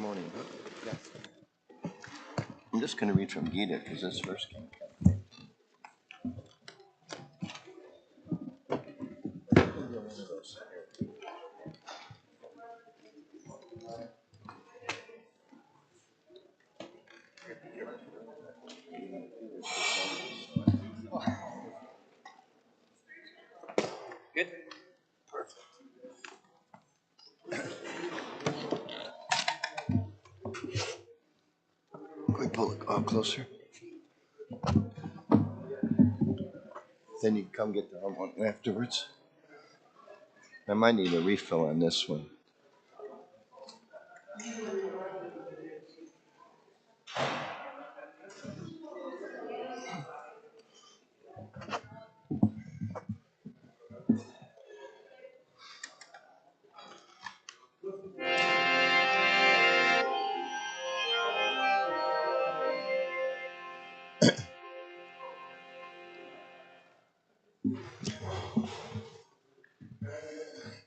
morning. Yeah. I'm just going to read from Gita because this verse came. Good. Perfect. Can we pull it closer? Then you can come get the other one afterwards. I might need a refill on this one.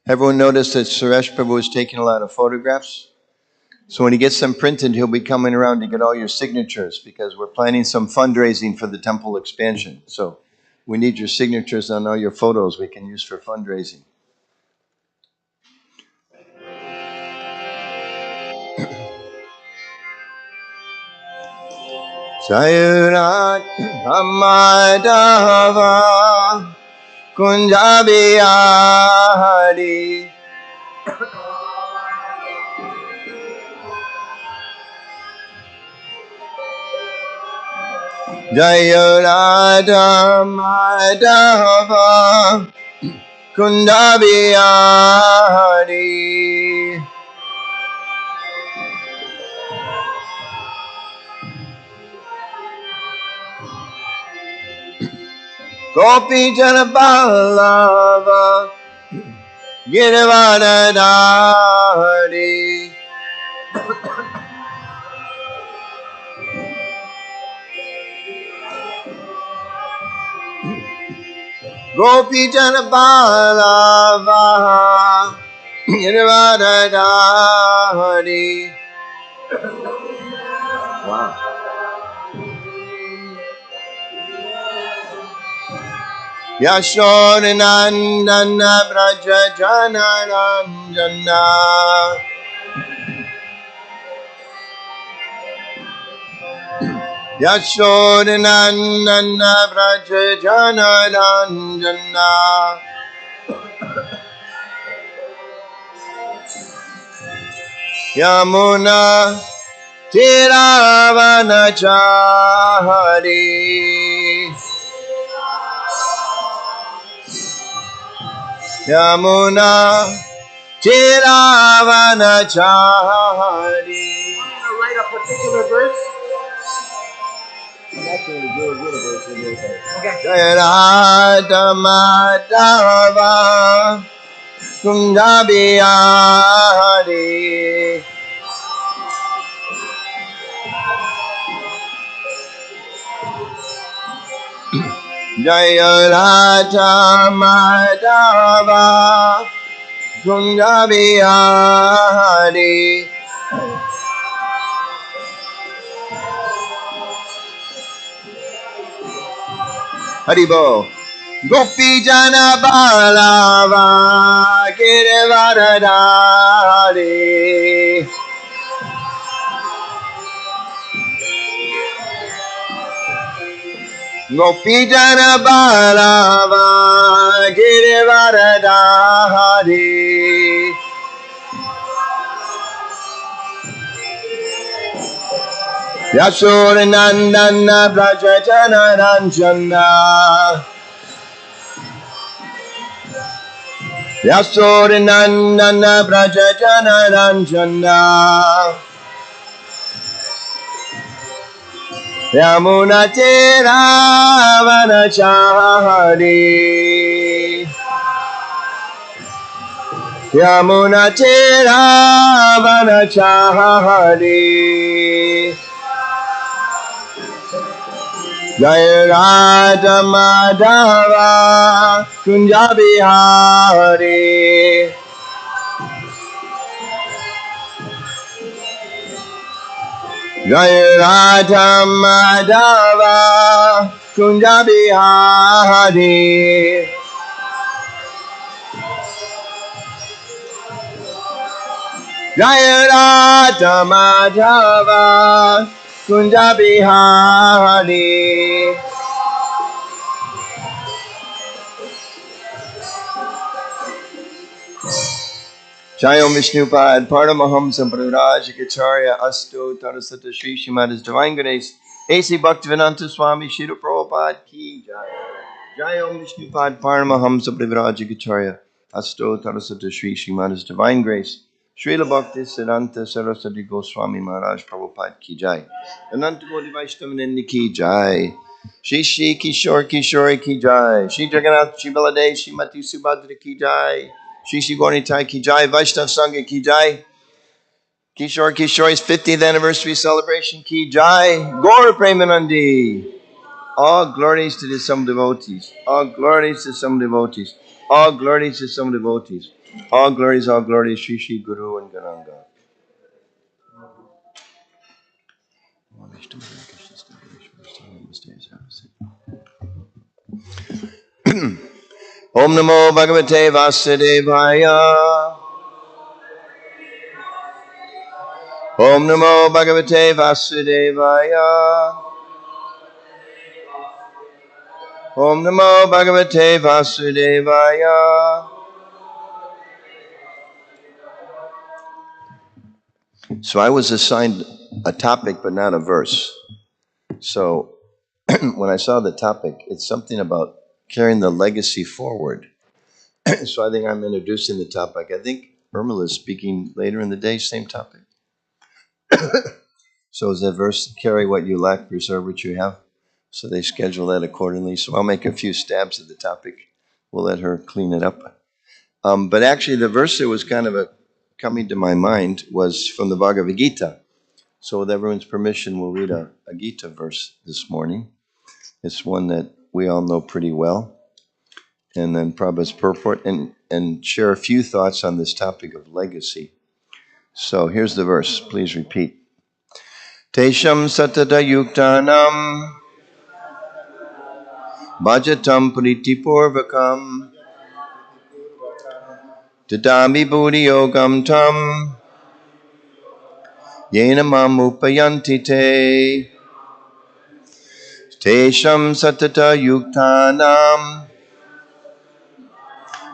Everyone noticed that Suresh Prabhu was taking a lot of photographs? So when he gets them printed, he'll be coming around to get all your signatures because we're planning some fundraising for the temple expansion. So we need your signatures on all your photos we can use for fundraising. Sayurat Amadava Kunjabiyari Sayurat Amadava Kunjabiyari Gopi Janapalava Girivadadari Gopi Janapalava Girivadadari. Wow. Yashodanandana Braja Janaranjana Yashodanandana Braja Janaranjana Yamuna Tiravanachari Yamuna Tiravanachari. To write a particular verse? Actually, do a verse in your verse. Okay. Jayaramadava Kunjabiyari Jayaramadava Kunjabiyari Haribo Gopi Jana Balava Girivardhari Gopi Jana Balava Girivardhari Yashodanandana Braja Janaranjana Yashodanandana Braja Janaranjana Yamuna Tiravanachari Yamuna Tiravanachari Jayarada Madhava Kunjabihari Jaya Radha Madhava Kunja Bihari. Jaya Radha Madhava Kunja Bihari. Jayom Vishnupad Paramahamsa Praraj Acharya Asto Tarasata Sri Srimad Divine Grace A.C. Bhaktivedanta Swami Shri Prabhupada Ki Jai. Jayom Vishnupad Paramahamsa Praraj Acharya Asto Tarasata Sri Srimad Divine Grace Srila Bhakti Siddhanta Saraswati Goswami Maharaj Prabhupada Ki Jai. Ananta Koti Vaishnavananda Ki Jai. Shri Shri Kishore Kishore Ki Jai. Shri Jagannath Shri Baladev Shri Mati Subhadra Ki Jai. Shri Shri Gauranitai Ki Jai, Vaishnav Sangha Ki Jai, Kishore Kishore's 50th anniversary celebration Ki Jai, Gaur Premanandi. All glories to the some devotees. All glories to some devotees. All glories to some devotees. All glories, Shri Shri Guru and Garanga. Om Namo Bhagavate Vasudevaya. Om Namo Bhagavate Vasudevaya. Om Namo Bhagavate Vasudevaya. So I was assigned a topic but not a verse. So when I saw the topic, it's something about carrying the legacy forward. So I think I'm introducing the topic. I think Irma is speaking later in the day, same topic. So is that verse, carry what you lack, preserve what you have? So they schedule that accordingly. So I'll make a few stabs at the topic. We'll let her clean it up. But actually the verse that was kind of coming to my mind was from the Bhagavad Gita. So with everyone's permission, we'll read a Gita verse this morning. It's one that we all know pretty well. And then Prabhupada's purport and share a few thoughts on this topic of legacy. So here's the verse. Please repeat. Tesham satata yuktanam bhajatam pritipurvakam dadami buddhi yogam tam yena mam upayanti te. Tesham satata yuktanam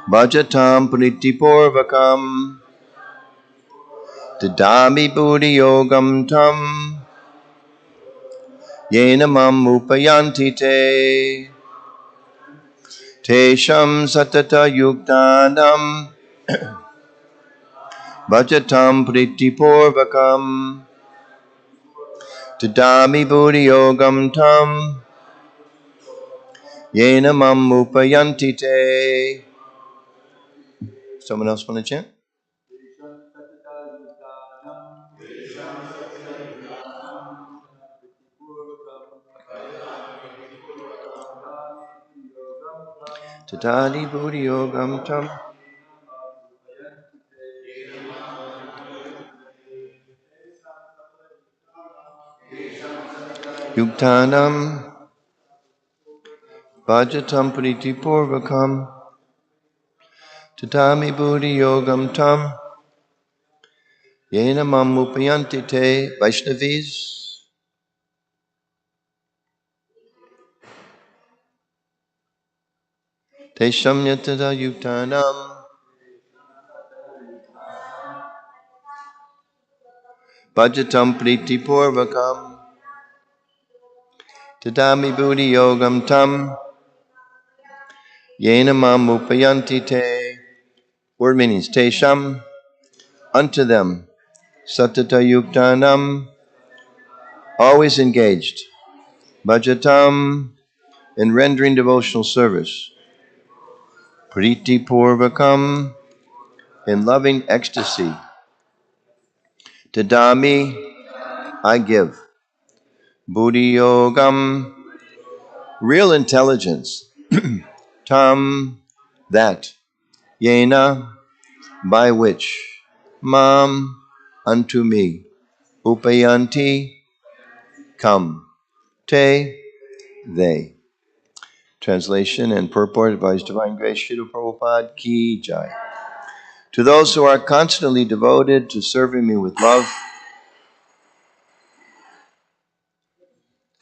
bhajatam pritipurvakam dadami buddhi yogam tam yena mam upayanti te. Tesham satata yuktanam bhajatam pritipurvakam dadami buddhi yogam tam yena mam upayanti te. Someone else want to chant? Tadadi buddhi yogam tam yuktanam bhajatam pritipurvakam tatami buddhi yogam tam yena mam upayanti te. Vaishnavis. Tesham yatada yuktanam bhajatam pritipurvakam tatami buddhi yogam tam yena mam upayanti te. Word meanings. Tesham, unto them. Satata yuktanam, always engaged. Bhajatam, in rendering devotional service. Priti purvakam, in loving ecstasy. Tadami, I give. Buddhi yogam, real intelligence. Tam, that. Yena, by which. Mam, unto me. Upayanti, come. Te, they. Translation and purport by His Divine Grace Srila Prabhupada Ki Jai. To those who are constantly devoted to serving me with love,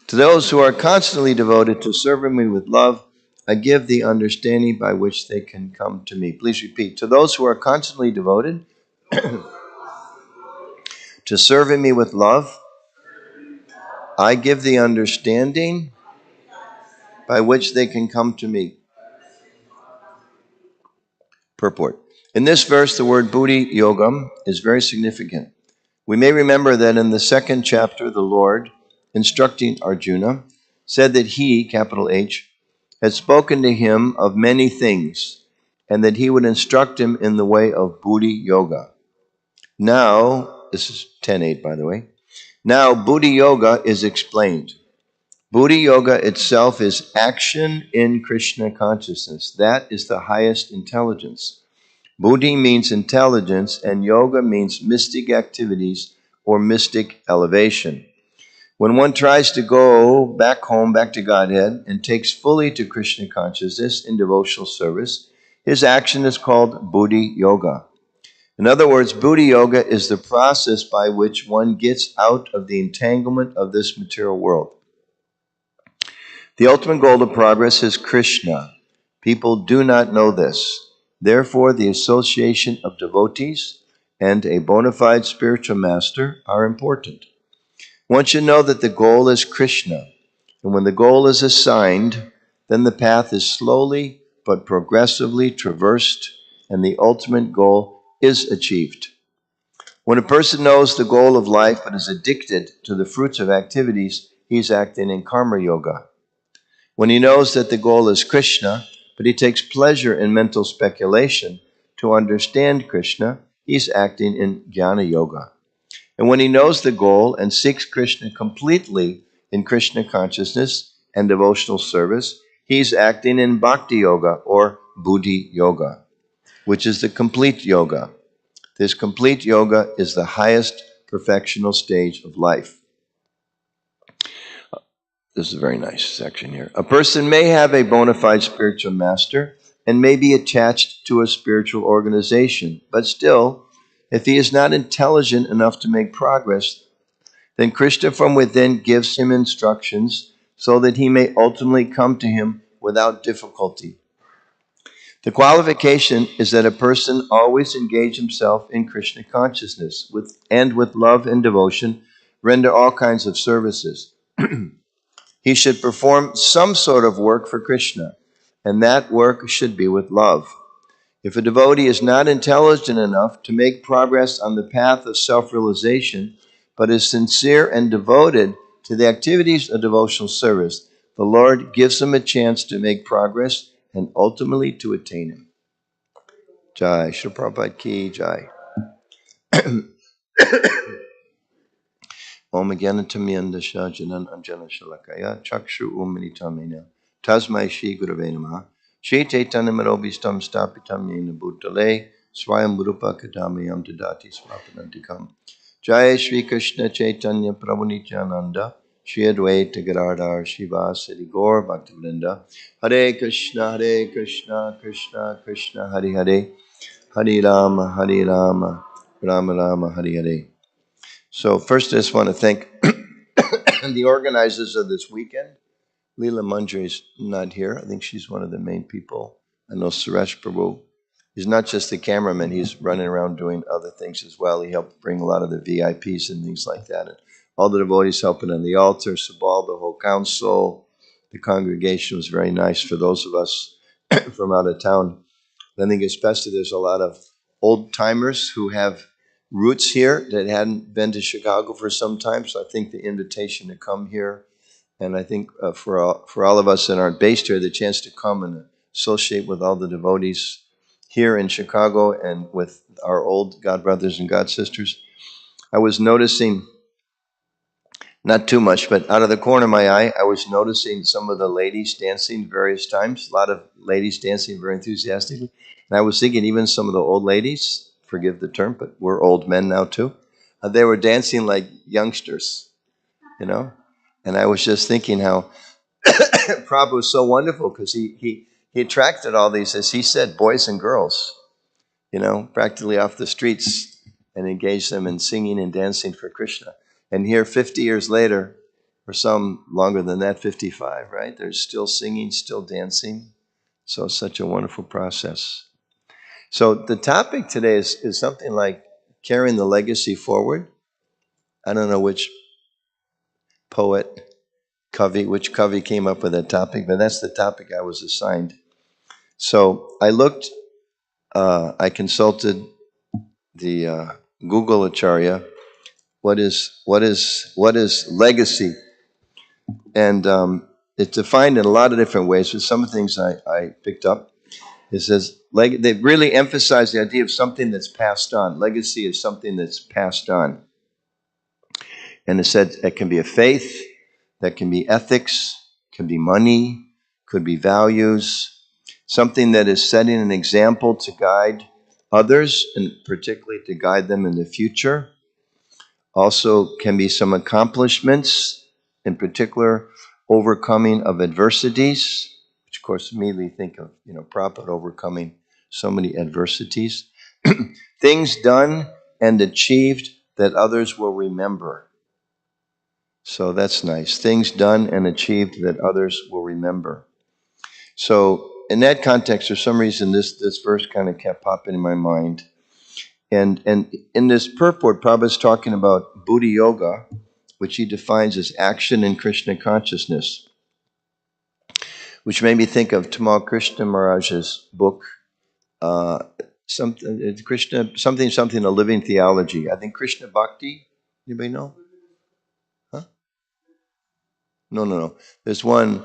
to those who are constantly devoted to serving me with love, I give the understanding by which they can come to me. Please repeat. To those who are constantly devoted to serving me with love, I give the understanding by which they can come to me. Purport. In this verse, the word buddhi yogam is very significant. We may remember that in the second chapter, the Lord, instructing Arjuna, said that he, capital H, had spoken to him of many things, and that he would instruct him in the way of buddhi yoga. Now, this is 10.8, by the way. Now, buddhi yoga is explained. Buddhi yoga itself is action in Krishna consciousness. That is the highest intelligence. Buddhi means intelligence, and yoga means mystic activities or mystic elevation. When one tries to go back home, back to Godhead, and takes fully to Krishna consciousness in devotional service, his action is called buddhi yoga. In other words, buddhi yoga is the process by which one gets out of the entanglement of this material world. The ultimate goal of progress is Krishna. People do not know this. Therefore, the association of devotees and a bona fide spiritual master are important. One should know that the goal is Krishna, and when the goal is assigned, then the path is slowly but progressively traversed, and the ultimate goal is achieved. When a person knows the goal of life but is addicted to the fruits of activities, he's acting in karma yoga. When he knows that the goal is Krishna, but he takes pleasure in mental speculation to understand Krishna, he's acting in jnana yoga. And when he knows the goal and seeks Krishna completely in Krishna consciousness and devotional service, he's acting in bhakti yoga or buddhi yoga, which is the complete yoga. This complete yoga is the highest perfectional stage of life. This is a very nice section here. A person may have a bona fide spiritual master and may be attached to a spiritual organization, but still, if he is not intelligent enough to make progress, then Krishna from within gives him instructions so that he may ultimately come to him without difficulty. The qualification is that a person always engage himself in Krishna consciousness with love and devotion, render all kinds of services. He should perform some sort of work for Krishna, and that work should be with love. If a devotee is not intelligent enough to make progress on the path of self-realization, but is sincere and devoted to the activities of devotional service, the Lord gives him a chance to make progress and ultimately to attain him. Jai, Srila Prabhupada Ki Jai. Om Gyanatamiandasya Janan Anjana Shalakaya Chakshu Umanitamena Tasmai Shri Gurave Namaha Shri Chaitanyamurobhistam Stapitam Yena Bhutale Swayam Rupa Kadamayam Dadati Swapanantikam Jai Shri Krishna Chaitanya Prabhu Nityananda Shri Advaita Gadadhar Shivasari Gaur Bhaktivinoda Hare Krishna Krishna Krishna Hare Hare Hare Rama Rama Rama Hare Hare. So first I just want to thank the organizers of this weekend. Leela Manjari's not here. I think she's one of the main people. I know Suresh Prabhu. He's not just the cameraman. He's running around doing other things as well. He helped bring a lot of the VIPs and things like that. And all the devotees helping on the altar, Sabal, the whole council. The congregation was very nice for those of us from out of town. I think especially there's a lot of old timers who have roots here that hadn't been to Chicago for some time. So I think the invitation to come here, and I think for all of us that aren't based here, the chance to come and associate with all the devotees here in Chicago and with our old God brothers and God sisters. I was noticing, not too much, but out of the corner of my eye, I was noticing some of the ladies dancing various times, a lot of ladies dancing very enthusiastically. And I was thinking even some of the old ladies, forgive the term, but we're old men now too, they were dancing like youngsters, you know? And I was just thinking how Prabhupada was so wonderful because he attracted all these, as he said, boys and girls, practically off the streets, and engaged them in singing and dancing for Krishna. And here, 50 years later, or some longer than that, 55, right? They're still singing, still dancing. So it's such a wonderful process. So the topic today is something like carrying the legacy forward. I don't know which which Kavi came up with that topic, but that's the topic I was assigned. So I consulted the Google Acharya. What is legacy? And it's defined in a lot of different ways. But some of the things I picked up, it says they really emphasize the idea of something that's passed on. Legacy is something that's passed on, and it said it can be a faith, that can be ethics, can be money, could be values, something that is setting an example to guide others, and particularly to guide them in the future. Also can be some accomplishments, in particular, overcoming of adversities, which of course immediately think of, Prabhupada overcoming so many adversities. Things done and achieved that others will remember. So that's nice. Things done and achieved that others will remember. So in that context, for some reason, this verse kind of kept popping in my mind. And in this purport, Prabhupada's talking about Buddha Yoga, which he defines as action in Krishna consciousness, which made me think of Tamal Krishna Maharaj's book, something, a living theology. I think Krishna Bhakti. Anybody know? Huh? No. There's one.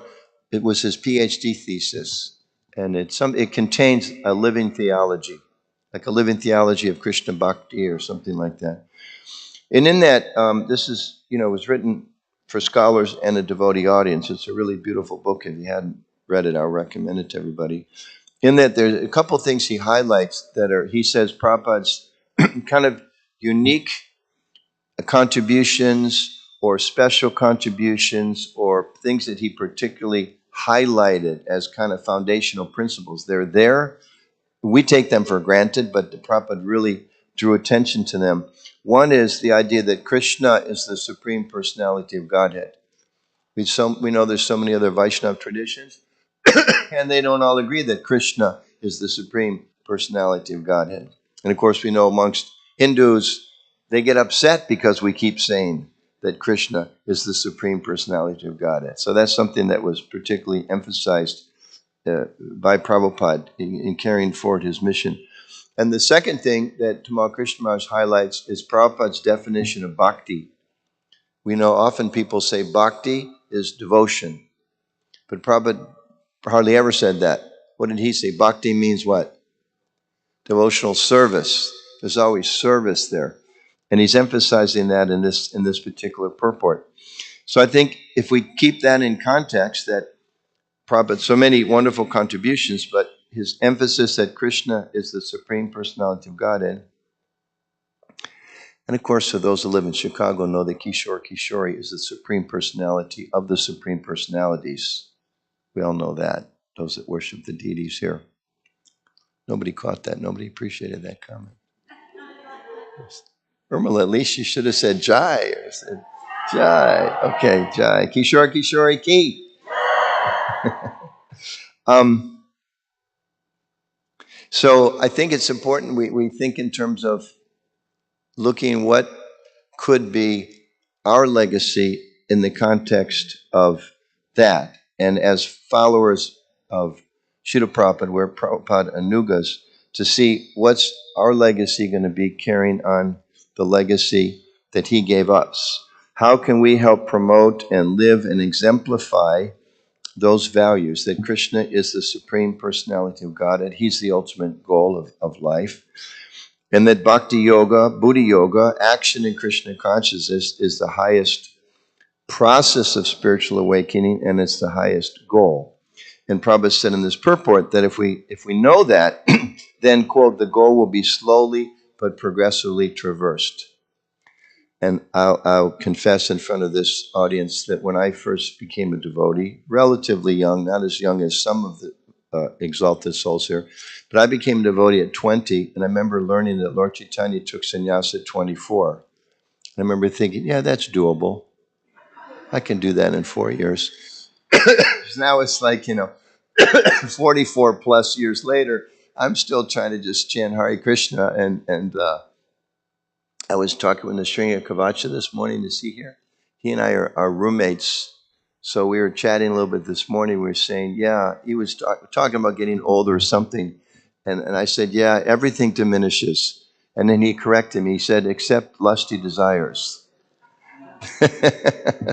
It was his PhD thesis, and it contains a living theology, like a living theology of Krishna Bhakti or something like that. And in that, this is, was written for scholars and a devotee audience. It's a really beautiful book. If you hadn't read it, I'll recommend it to everybody. In that, there's a couple things he highlights he says, Prabhupada's kind of unique contributions or special contributions or things that he particularly highlighted as kind of foundational principles. They're there. We take them for granted, but the Prabhupada really drew attention to them. One is the idea that Krishna is the Supreme Personality of Godhead. We know there's so many other Vaishnava traditions, and they don't all agree that Krishna is the Supreme Personality of Godhead. And of course, we know amongst Hindus, they get upset because we keep saying that Krishna is the Supreme Personality of Godhead. So that's something that was particularly emphasized by Prabhupada in carrying forward his mission. And the second thing that Tamal Krishna Maharaj highlights is Prabhupada's definition of bhakti. We know often people say bhakti is devotion, but Prabhupada hardly ever said that. What did he say? Bhakti means what? Devotional service. There's always service there. And he's emphasizing that in this particular purport. So I think if we keep that in context, that Prabhupada, so many wonderful contributions, but his emphasis that Krishna is the Supreme Personality of Godhead. And of course, for those who live in Chicago, know that Kishori is the Supreme Personality of the Supreme Personalities. We all know that, those that worship the deities here. Nobody caught that. Nobody appreciated that comment. Irma, at least you should have said Jai. Or said Jai. Okay, Jai. Kishori, Ki. So I think it's important we think in terms of looking what could be our legacy in the context of that. And as followers of Srila Prabhupada, we're Prabhupada Anugas, to see what's our legacy going to be carrying on the legacy that he gave us. How can we help promote and live and exemplify those values, that Krishna is the Supreme Personality of God, and he's the ultimate goal of life, and that Bhakti Yoga, Buddha Yoga, action in Krishna consciousness is the highest process of spiritual awakening, and it's the highest goal. And Prabhupada said in this purport that if we know that, then, quote, the goal will be slowly but progressively traversed. And I'll confess in front of this audience that when I first became a devotee, relatively young, not as young as some of the exalted souls here, but I became a devotee at 20, and I remember learning that Lord Chaitanya took sannyas at 24. I remember thinking, yeah, that's doable. I can do that in 4 years. Now it's like, 44 plus years later, I'm still trying to just chant Hare Krishna. And I was talking with Nisringa Kavacha this morning. Is he here? He and I are roommates. So we were chatting a little bit this morning. We were saying, yeah, he was talking about getting older or something. And I said, yeah, everything diminishes. And then he corrected me. He said, except lusty desires.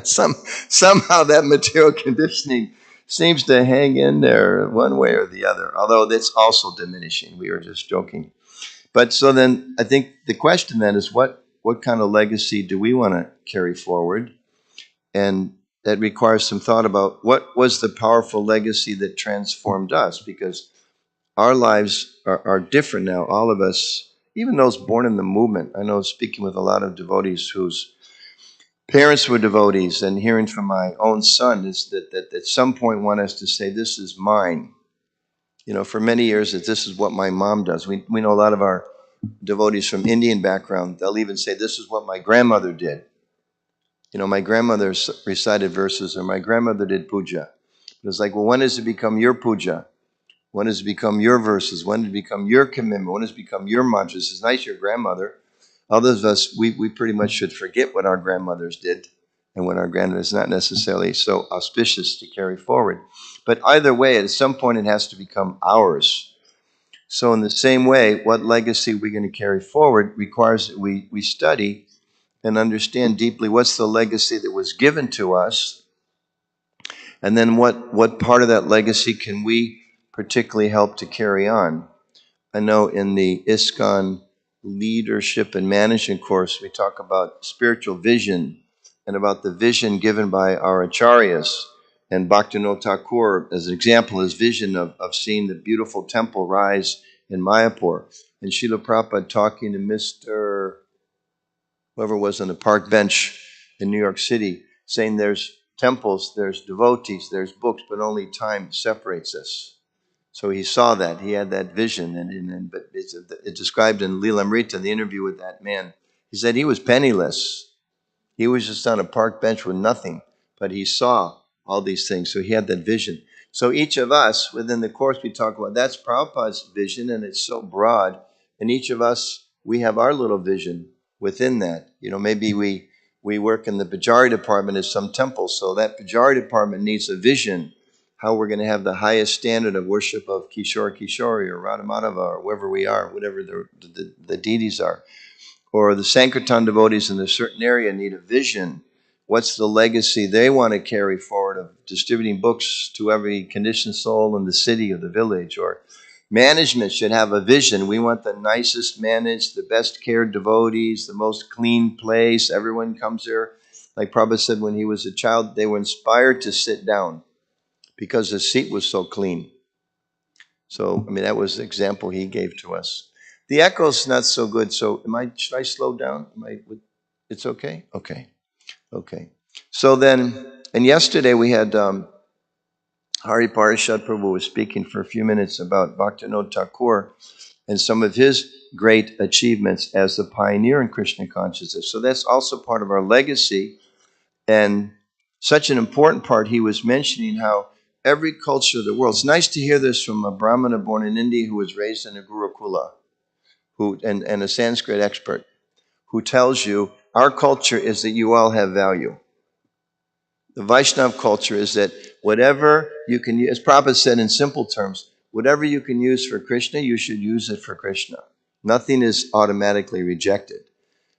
Somehow that material conditioning seems to hang in there one way or the other, although that's also diminishing. We were just joking. But so then I think the question then is what kind of legacy do we want to carry forward? And that requires some thought about what was the powerful legacy that transformed us, because our lives are different now, all of us, even those born in the movement. I know speaking with a lot of devotees whose parents were devotees, and hearing from my own son is that at some point want us to say, this is mine. For many years, that this is what my mom does. We know a lot of our devotees from Indian background, they'll even say, this is what my grandmother did. My grandmother recited verses, or my grandmother did puja. It's like, well, when does it become your puja? When does it become your verses? When does it become your commitment? When does it become your mantras? It's nice, your grandmother. Others of us, we pretty much should forget what our grandmothers did and what our grandmothers, not necessarily so auspicious to carry forward. But either way, at some point, it has to become ours. So in the same way, what legacy we're going to carry forward requires that we study and understand deeply what's the legacy that was given to us, and then what part of that legacy can we particularly help to carry on. I know in the ISKCON leadership and management course, we talk about spiritual vision and about the vision given by our acharyas. And Bhaktivinoda Thakur, as an example, his vision of seeing the beautiful temple rise in Mayapur. And Srila Prabhupada talking to Mr. whoever was on the park bench in New York City, saying there's temples, there's devotees, there's books, but only time separates us. So he saw that. He had that vision. But it's described in Lilamrita, the interview with that man. He said he was penniless. He was just on a park bench with nothing, but he saw all these things. So he had that vision. So each of us, within the course we talk about, that's Prabhupada's vision, and it's so broad. And each of us, we have our little vision within that. Maybe we work in the Pujari department at some temple, so that Pujari department needs a vision, how we're going to have the highest standard of worship of Kishore Kishori or Radha Madhava or wherever we are, whatever the deities are. Or the Sankirtan devotees in a certain area need a vision. What's the legacy they want to carry forward of distributing books to every conditioned soul in the city or the village? Or management should have a vision. We want the nicest managed, the best cared devotees, the most clean place. Everyone comes there. Like Prabhupada said, when he was a child, they were inspired to sit down because the seat was so clean. So, that was the example he gave to us. The echo's not so good, so should I slow down? It's okay? Okay. So then, and yesterday we had Hari Parashad Prabhu was speaking for a few minutes about Bhaktivinoda Thakur and some of his great achievements as the pioneer in Krishna consciousness. So that's also part of our legacy, and such an important part. He was mentioning how every culture of the world, it's nice to hear this from a Brahmana born in India who was raised in a Gurukula, and a Sanskrit expert, who tells you our culture is that you all have value. The Vaishnav culture is that whatever you can use, as Prabhupada said in simple terms, whatever you can use for Krishna, you should use it for Krishna. Nothing is automatically rejected.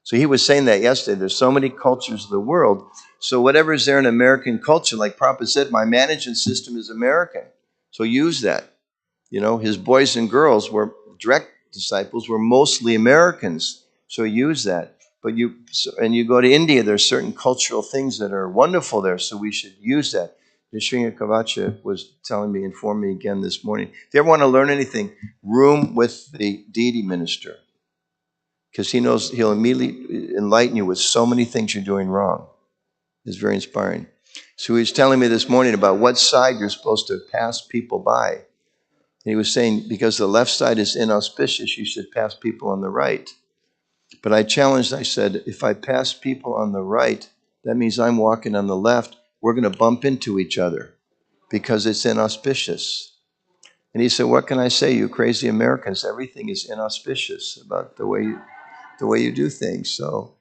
So he was saying that yesterday. There's so many cultures of the world. So whatever is there in American culture, like Prabhupada said, my management system is American. So use that. His boys and girls were direct disciples, were mostly Americans. So use that. But you go to India, there's certain cultural things that are wonderful there. So we should use that. Nisringa Kavacha was informed me again this morning. If you ever want to learn anything, room with the deity minister. because he knows he'll immediately enlighten you with so many things you're doing wrong. It's very inspiring. So he was telling me this morning about what side you're supposed to pass people by. And he was saying, because the left side is inauspicious, you should pass people on the right. But I challenged, I said, if I pass people on the right, that means I'm walking on the left. We're going to bump into each other because it's inauspicious. And he said, what can I say, you crazy Americans? Everything is inauspicious about the way you do things. So,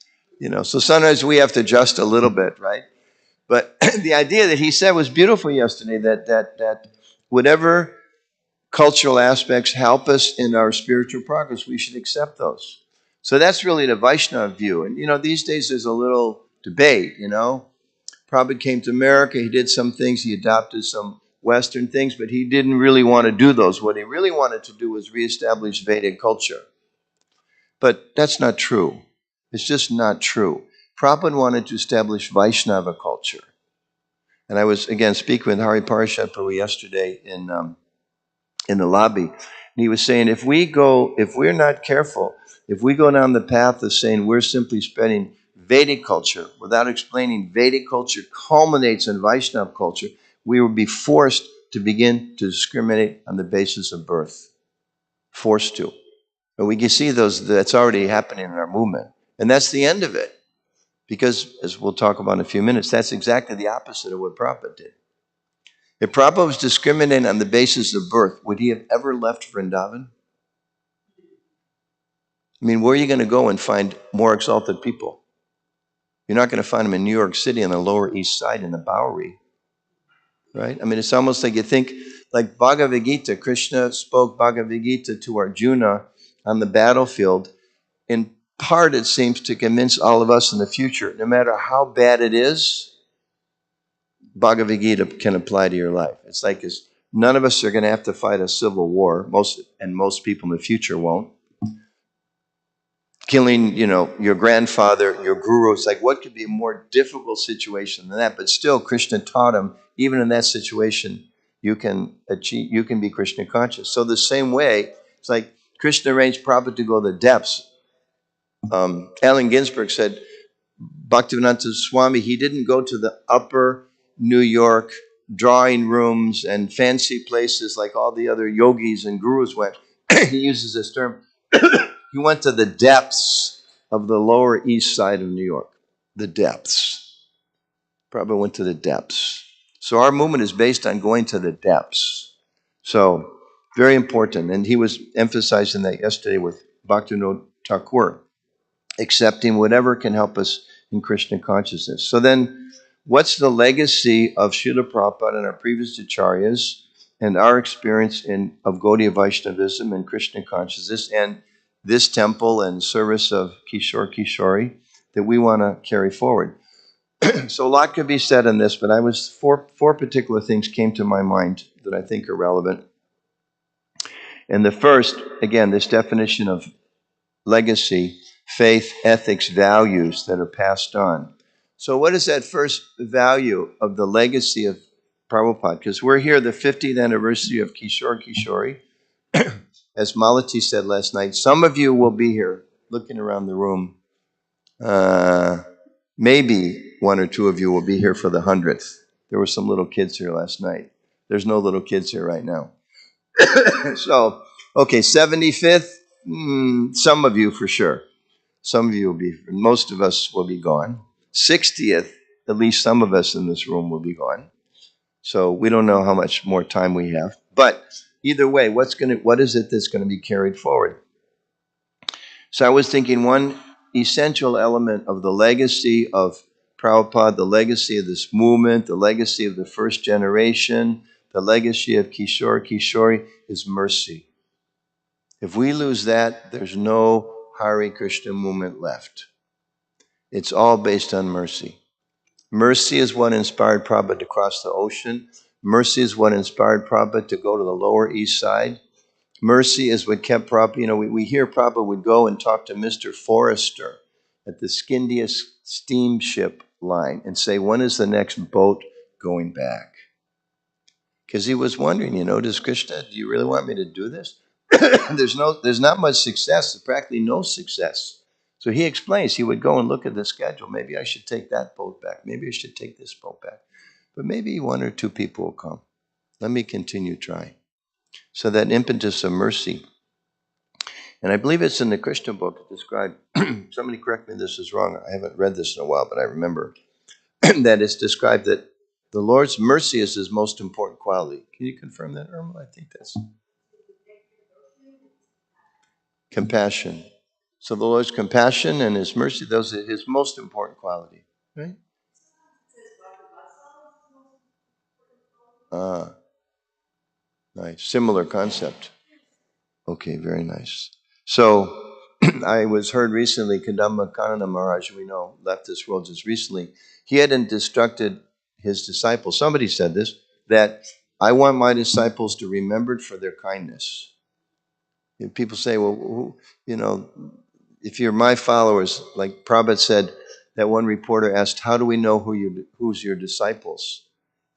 so sometimes we have to adjust a little bit, right? But the idea that he said was beautiful yesterday, that whatever cultural aspects help us in our spiritual progress, we should accept those. So that's really the Vaishnava view. And, these days there's a little debate, Prabhupada came to America, he did some things, he adopted some Western things, but he didn't really want to do those. What he really wanted to do was reestablish Vedic culture. But that's not true. It's just not true. Prabhupada wanted to establish Vaishnava culture. And I was, again, speaking with Hari Parashad Prabhu yesterday in the lobby. And he was saying, if we're not careful, if we go down the path of saying we're simply spreading Vedic culture without explaining Vedic culture culminates in Vaishnava culture, we will be forced to begin to discriminate on the basis of birth. Forced to. And we can see that's already happening in our movement. And that's the end of it. Because, as we'll talk about in a few minutes, that's exactly the opposite of what Prabhupada did. If Prabhupada was discriminating on the basis of birth, would he have ever left Vrindavan? I mean, where are you going to go and find more exalted people? You're not going to find them in New York City on the Lower East Side in the Bowery, right? I mean, it's almost like you think, like Bhagavad Gita, Krishna spoke Bhagavad Gita to Arjuna on the battlefield. In part, it seems to convince all of us in the future, no matter how bad it is, Bhagavad Gita can apply to your life. It's like none of us are going to have to fight a civil war. Most people in the future won't. Killing, your grandfather, your guru. It's like, what could be a more difficult situation than that? But still, Krishna taught him, even in that situation, you can be Krishna conscious. So the same way, it's like Krishna arranged Prabhupada to go to the depths. Allen Ginsberg said, Bhaktivedanta Swami, he didn't go to the upper New York drawing rooms and fancy places like all the other yogis and gurus went. He uses this term. He went to the depths of the Lower East Side of New York. The depths. Probably went to the depths. So our movement is based on going to the depths. So very important. And he was emphasizing that yesterday with Bhaktivinoda Thakur, accepting whatever can help us in Krishna consciousness. So then, what's the legacy of Srila Prabhupada and our previous acharyas and our experience of Gaudiya Vaishnavism and Krishna consciousness and this temple and service of Kishore Kishori that we want to carry forward? So a lot could be said on this, but four particular things came to my mind that I think are relevant. And the first, again, this definition of legacy, faith, ethics, values that are passed on. So what is that first value of the legacy of Prabhupada? Because we're here, the 50th anniversary of Kishore Kishori. As Malati said last night, some of you will be here looking around the room. Maybe one or two of you will be here for the 100th. There were some little kids here last night. There's no little kids here right now. So, okay, 75th, some of you for sure. Some of you will be, most of us will be gone. 60th, at least some of us in this room will be gone. So we don't know how much more time we have. But either way, what is it that's going to be carried forward? So I was thinking one essential element of the legacy of Prabhupada, the legacy of this movement, the legacy of the first generation, the legacy of Kishore Kishori is mercy. If we lose that, there's no Hare Krishna movement left. It's all based on mercy. Mercy is what inspired Prabhupada to cross the ocean. Mercy is what inspired Prabhupada to go to the Lower East Side. Mercy is what kept Prabhupada, we hear Prabhupada would go and talk to Mr. Forrester at the Scindia steamship line and say, when is the next boat going back? Because he was wondering, does Krishna, do you really want me to do this? There's not much success, practically no success So he explains, he would go and look at the schedule. Maybe I should take that boat back. Maybe I should take this boat back. But maybe one or two people will come. Let me continue trying. So that impetus of mercy. And I believe it's in the Krishna book described, somebody correct me if this is wrong. I haven't read this in a while, but I remember that it's described that the Lord's mercy is his most important quality. Can you confirm that, Irma? I think that's compassion. So the Lord's compassion and his mercy, those are his most important quality, right? Ah, nice. Similar concept. Okay, very nice. So I was heard recently, Kadamba Kanana Maharaj, we know, left this world just recently. He had instructed his disciples, somebody said this, that I want my disciples to be remembered for their kindness. And people say, well, if you're my followers, like Prabhupada said, that one reporter asked, how do we know who's your disciples?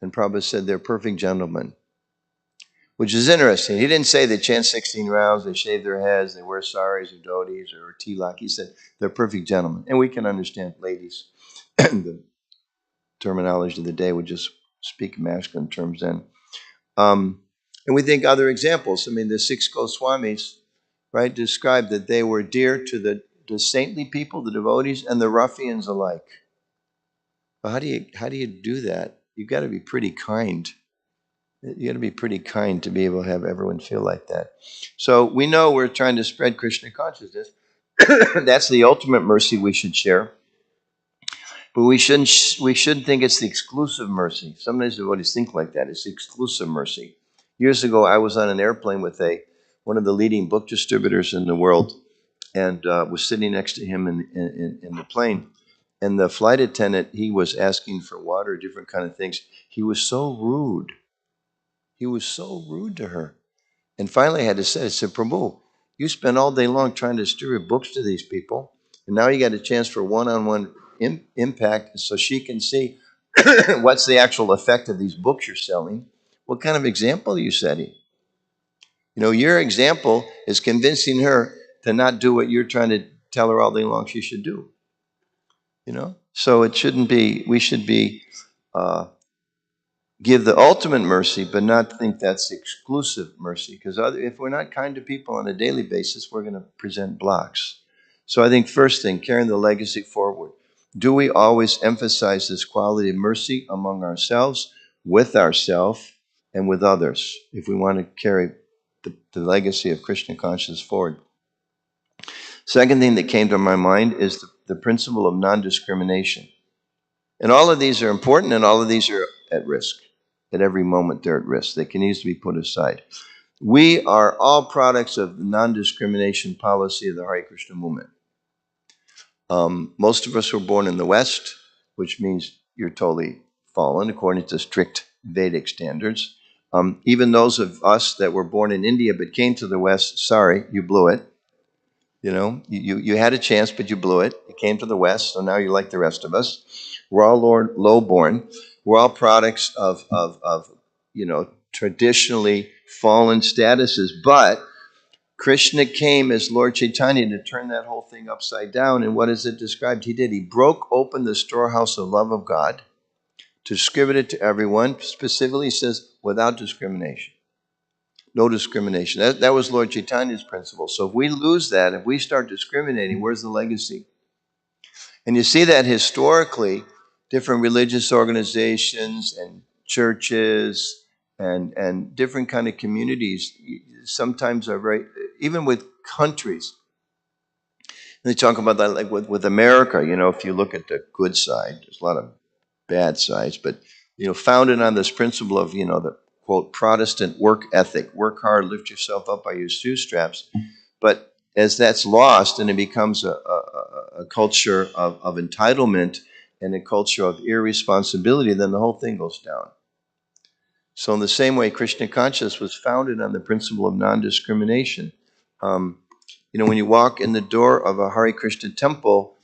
And Prabhupada said, they're perfect gentlemen, which is interesting. He didn't say they chant 16 rounds, they shave their heads, they wear saris or dhotis or tilak. He said they're perfect gentlemen. And we can understand ladies. The terminology of the day would just speak masculine terms then. And we think other examples. I mean, the six Goswamis, right, described that they were dear to the saintly people, the devotees, and the ruffians alike. Well, how do you do that? You've got to be pretty kind. You got to be pretty kind to be able to have everyone feel like that. So we know we're trying to spread Krishna consciousness. That's the ultimate mercy we should share. But we shouldn't think it's the exclusive mercy. Sometimes devotees think like that. It's the exclusive mercy. Years ago, I was on an airplane with one of the leading book distributors in the world, and was sitting next to him in the plane. And the flight attendant, he was asking for water, different kind of things. He was so rude. He was so rude to her. And finally I had to say, I said, Prabhu, you spend all day long trying to distribute books to these people, and now you got a chance for one-on-one impact so she can see what's the actual effect of these books you're selling. What kind of example are you setting? Your example is convincing her to not do what you're trying to tell her all day long she should do. So it shouldn't be, we should be, give the ultimate mercy, but not think that's exclusive mercy. Because if we're not kind to people on a daily basis, we're going to present blocks. So I think first thing, carrying the legacy forward. Do we always emphasize this quality of mercy among ourselves, with ourselves, and with others, if we want to carry the legacy of Krishna consciousness forward? Second thing that came to my mind is the principle of non-discrimination. And all of these are important, and all of these are at risk. At every moment, they're at risk. They can easily be put aside. We are all products of the non-discrimination policy of the Hare Krishna movement. Most of us were born in the West, which means you're totally fallen according to strict Vedic standards. Even those of us that were born in India but came to the West, sorry, you blew it. You had a chance, but you blew it. You came to the West, so now you're like the rest of us. We're all low-born. We're all products of traditionally fallen statuses. But Krishna came as Lord Chaitanya to turn that whole thing upside down. And what is it described? He did. He broke open the storehouse of love of God to distribute it to everyone. Specifically, he says, without discrimination. No discrimination. That was Lord Chaitanya's principle. So if we lose that, if we start discriminating, where's the legacy? And you see that historically, different religious organizations and churches and different kind of communities sometimes are very, even with countries. They talk about that like with America, if you look at the good side, there's a lot of bad sides, but founded on this principle of the quote Protestant work ethic, work hard, lift yourself up by your shoestraps. But as that's lost and it becomes a culture of entitlement and a culture of irresponsibility, then the whole thing goes down. So in the same way, Krishna consciousness was founded on the principle of non-discrimination. When you walk in the door of a Hare Krishna temple,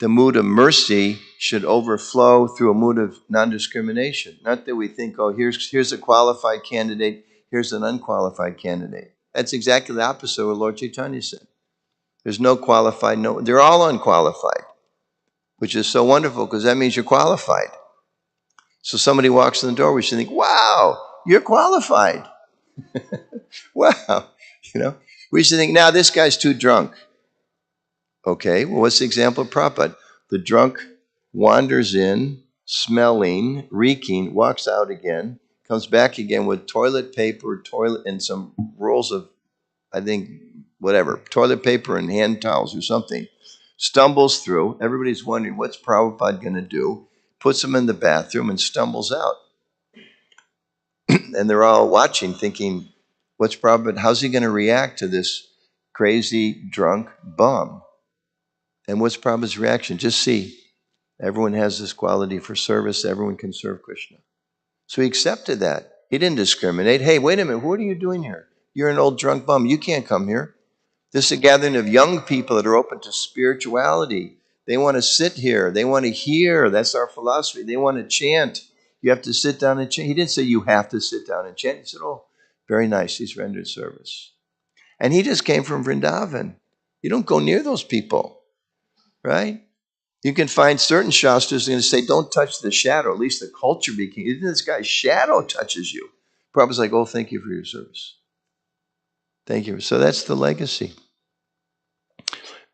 the mood of mercy should overflow through a mood of non-discrimination. Not that we think, oh, here's a qualified candidate, here's an unqualified candidate. That's exactly the opposite of what Lord Chaitanya said. There's no qualified, no, they're all unqualified, which is so wonderful because that means you're qualified. So somebody walks in the door, we should think, wow, you're qualified. Wow. You know, we should think, now this guy's too drunk. Okay, well, what's the example of Prabhupada? The drunk wanders in, smelling, reeking, walks out again, comes back again with toilet paper, toilet, and some rolls of, I think, whatever, toilet paper and hand towels or something. Stumbles through. Everybody's wondering, what's Prabhupada going to do? Puts him in the bathroom and stumbles out. And they're all watching, thinking, what's Prabhupada, how's he going to react to this crazy drunk bum? And what's Prabhupada's reaction? Just see, everyone has this quality for service. Everyone can serve Krishna. So he accepted that. He didn't discriminate. Hey, wait a minute. What are you doing here? You're an old drunk bum. You can't come here. This is a gathering of young people that are open to spirituality. They want to sit here. They want to hear. That's our philosophy. They want to chant. You have to sit down and chant. He didn't say you have to sit down and chant. He said, oh, very nice. He's rendered service. And he just came from Vrindavan. You don't go near those people, right? You can find certain Shastras going to say, don't touch the shadow. At least the culture became, even this guy's shadow touches you. Prabhupada's like, oh, thank you for your service. Thank you. So that's the legacy.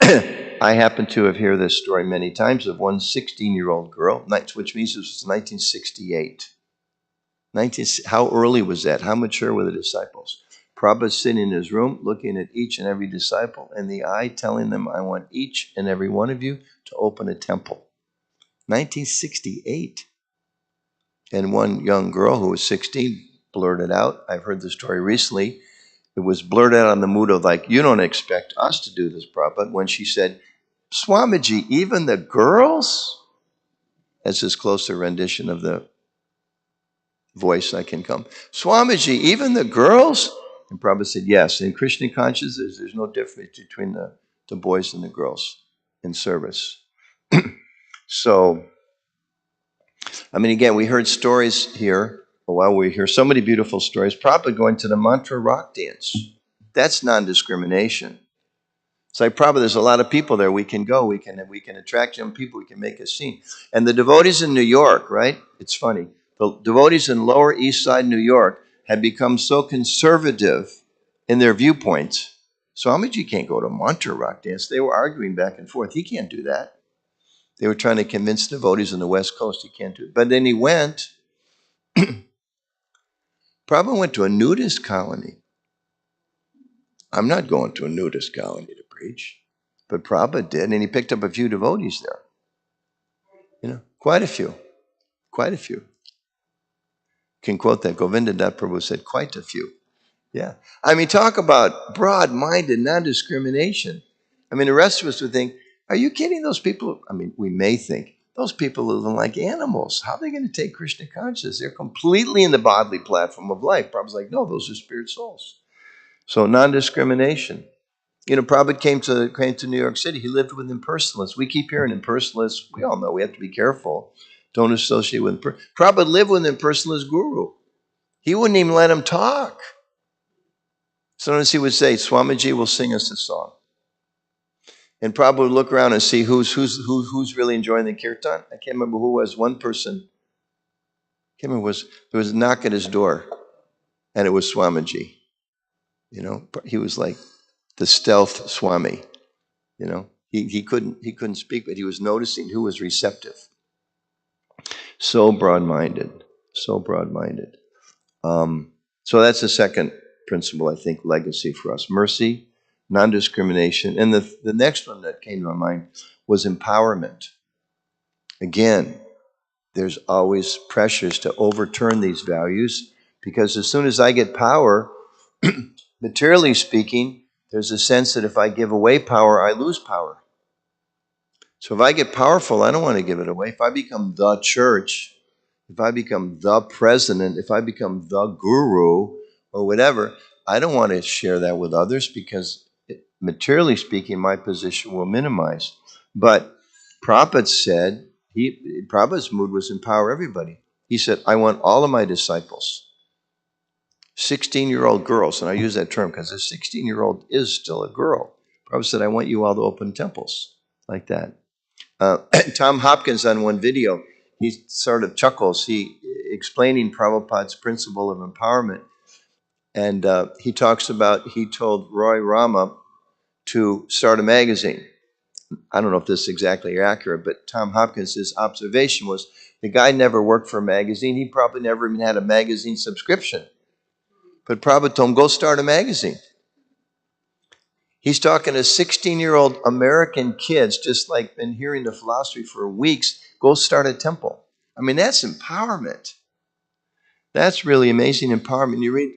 I happen to have heard this story many times of one 16-year-old girl, which means this was 1968. How early was that? How mature were the disciples? Prabhupada's sitting in his room, looking at each and every disciple in the eye, telling them, I want each and every one of you to open a temple. 1968. And one young girl who was 16 blurted out, I've heard the story recently, it was blurted out on the mood of like, you don't expect us to do this, Prabhupada, when she said, Swamiji, even the girls? That's as close a rendition of the voice I can come. Swamiji, even the girls? And Prabhupada said, yes. In Krishna consciousness, there's no difference between the boys and the girls in service. So, I mean, again, we heard stories here. While we hear so many beautiful stories, Prabhupada going to the mantra rock dance. That's non-discrimination. It's like, Prabhupada, there's a lot of people there. We can go. We can attract young people. We can make a scene. And the devotees in New York, right? It's funny. The devotees in Lower East Side New York had become so conservative in their viewpoints. Swamiji can't go to mantra rock dance. They were arguing back and forth. He can't do that. They were trying to convince devotees on the West Coast he can't do it. But then he went. Prabhupada went to a nudist colony. I'm not going to a nudist colony to preach. But Prabhupada did, and he picked up a few devotees there. You know, quite a few. Quite a few. Can quote that. Govinda Dat Prabhu said, quite a few. Yeah. I mean, talk about broad-minded non-discrimination. I mean, the rest of us would think, are you kidding? Those people, I mean, we may think, those people are living like animals. How are they going to take Krishna consciousness? They're completely in the bodily platform of life. Prabhupada's like, no, those are spirit souls. So non-discrimination. You know, Prabhupada came to New York City. He lived with impersonalists. We keep hearing impersonalists. We all know we have to be careful. Don't associate with Prabhupada lived with an impersonalist guru. He wouldn't even let him talk. Sometimes he would say, Swamiji will sing us a song. And Prabhupada would look around and see who's really enjoying the kirtan. I can't remember who was. One person, I can't remember, there was a knock at his door, and it was Swamiji. You know, he was like the stealth Swami. You know, he couldn't speak, but he was noticing who was receptive. So broad-minded, so broad-minded. So that's the second principle, I think, legacy for us: mercy, non-discrimination, and the next one that came to my mind was empowerment. Again, there's always pressures to overturn these values because as soon as I get power, materially speaking, there's a sense that if I give away power, I lose power. So if I get powerful, I don't want to give it away. If I become the church, if I become the president, if I become the guru or whatever, I don't want to share that with others because materially speaking, my position will minimize. But Prabhupada said, Prabhupada's mood was empower everybody. He said, I want all of my disciples, 16-year-old girls, and I use that term because a 16-year-old is still a girl. Prabhupada said, I want you all to open temples like that. Tom Hopkins on one video, he sort of chuckles. He explaining Prabhupada's principle of empowerment. And he talks about, he told Roy Rama to start a magazine. I don't know if this is exactly accurate, but Tom Hopkins' observation was the guy never worked for a magazine. He probably never even had a magazine subscription. But Prabhupada told him, go start a magazine. He's talking to 16-year-old American kids, just like been hearing the philosophy for weeks, go start a temple. I mean, that's empowerment. That's really amazing empowerment. You read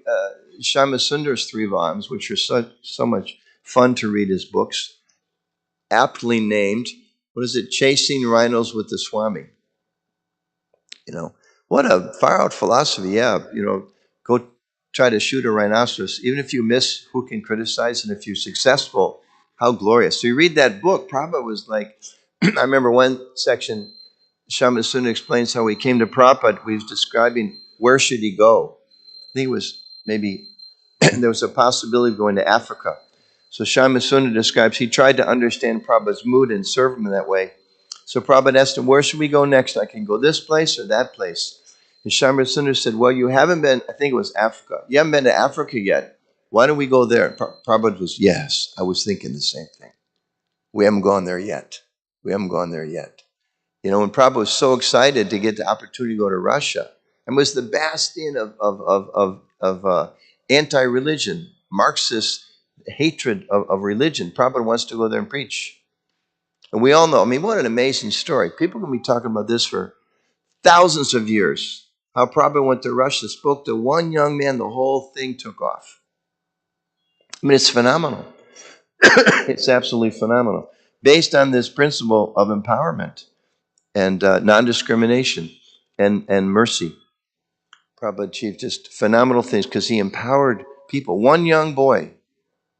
Shama Sundar's 3 volumes, which are so much fun to read his books, aptly named, what is it, Chasing Rhinos with the Swami. You know, what a far out philosophy. Yeah, go try to shoot a rhinoceros. Even if you miss, who can criticize? And if you're successful, how glorious. So you read that book, Prabhupada was like, I remember one section, Shama Sundar explains how he came to Prabhupada. He was describing where should he go. I think it was maybe, there was a possibility of going to Africa. So Shama Sundar describes, he tried to understand Prabhupada's mood and serve him in that way. So Prabhupada asked him, where should we go next? I can go this place or that place. And Shama Sundar said, well, you haven't been, I think it was Africa. You haven't been to Africa yet. Why don't we go there? Prabhupada was, yes, I was thinking the same thing. We haven't gone there yet. We haven't gone there yet. When Prabhupada was so excited to get the opportunity to go to Russia and was the bastion of anti-religion, Marxist hatred of religion. Prabhupada wants to go there and preach. And we all know, I mean, what an amazing story. People can be talking about this for thousands of years. How Prabhupada went to Russia, spoke to one young man, the whole thing took off. I mean, it's phenomenal. It's absolutely phenomenal. Based on this principle of empowerment and non-discrimination and mercy. Prabhupada achieved just phenomenal things because he empowered people. One young boy.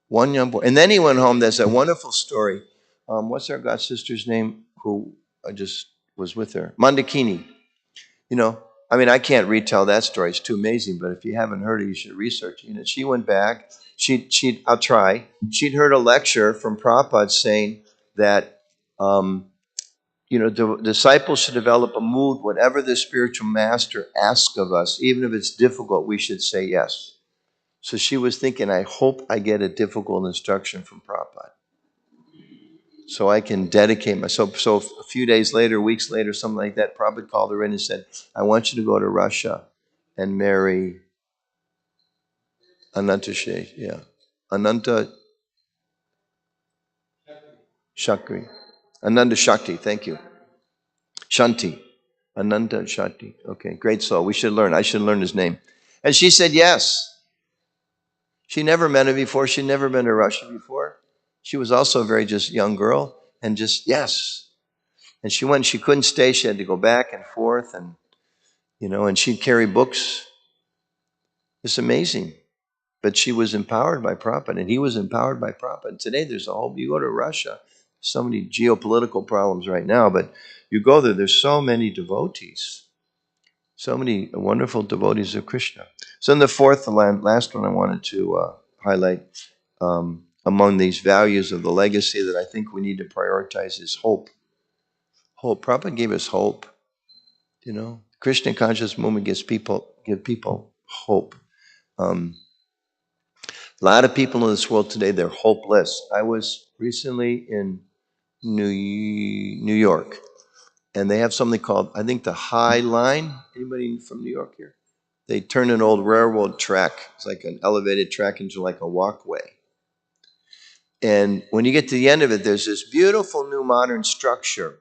And then he went home. There's a wonderful story. What's our god sister's name who I just was with her? Mandakini. I mean, I can't retell that story. It's too amazing. But if you haven't heard it, you should research it. She went back. I'll try. She'd heard a lecture from Prabhupada saying that the disciples should develop a mood whatever the spiritual master asks of us, even if it's difficult, we should say yes. So she was thinking, I hope I get a difficult instruction from Prabhupada so I can dedicate myself. So a few days later, weeks later, something like that, Prabhupada called her in and said, I want you to go to Russia and marry Ananta Shakti. Yeah. Ananta Shakti. Ananda Shakti, thank you. Shanti. Ananda Shakti. Okay, great soul. We should learn. I should learn his name. And she said yes. She never met him before. She'd never been to Russia before. She was also a very just young girl and just yes. And she went, she couldn't stay. She had to go back and forth and she'd carry books. It's amazing. But she was empowered by Prabhupada and he was empowered by Prabhupada. And today you go to Russia, so many geopolitical problems right now, but you go there, there's so many devotees. So many wonderful devotees of Krishna. So in the fourth, last one I wanted to highlight among these values of the legacy that I think we need to prioritize is hope. Hope. Prabhupada gave us hope. Krishna conscious movement give people hope. A lot of people in this world today, they're hopeless. I was recently in New York, and they have something called, I think, the High Line. Anybody from New York here? They turned an old railroad track. It's like an elevated track into like a walkway. And when you get to the end of it, there's this beautiful new modern structure.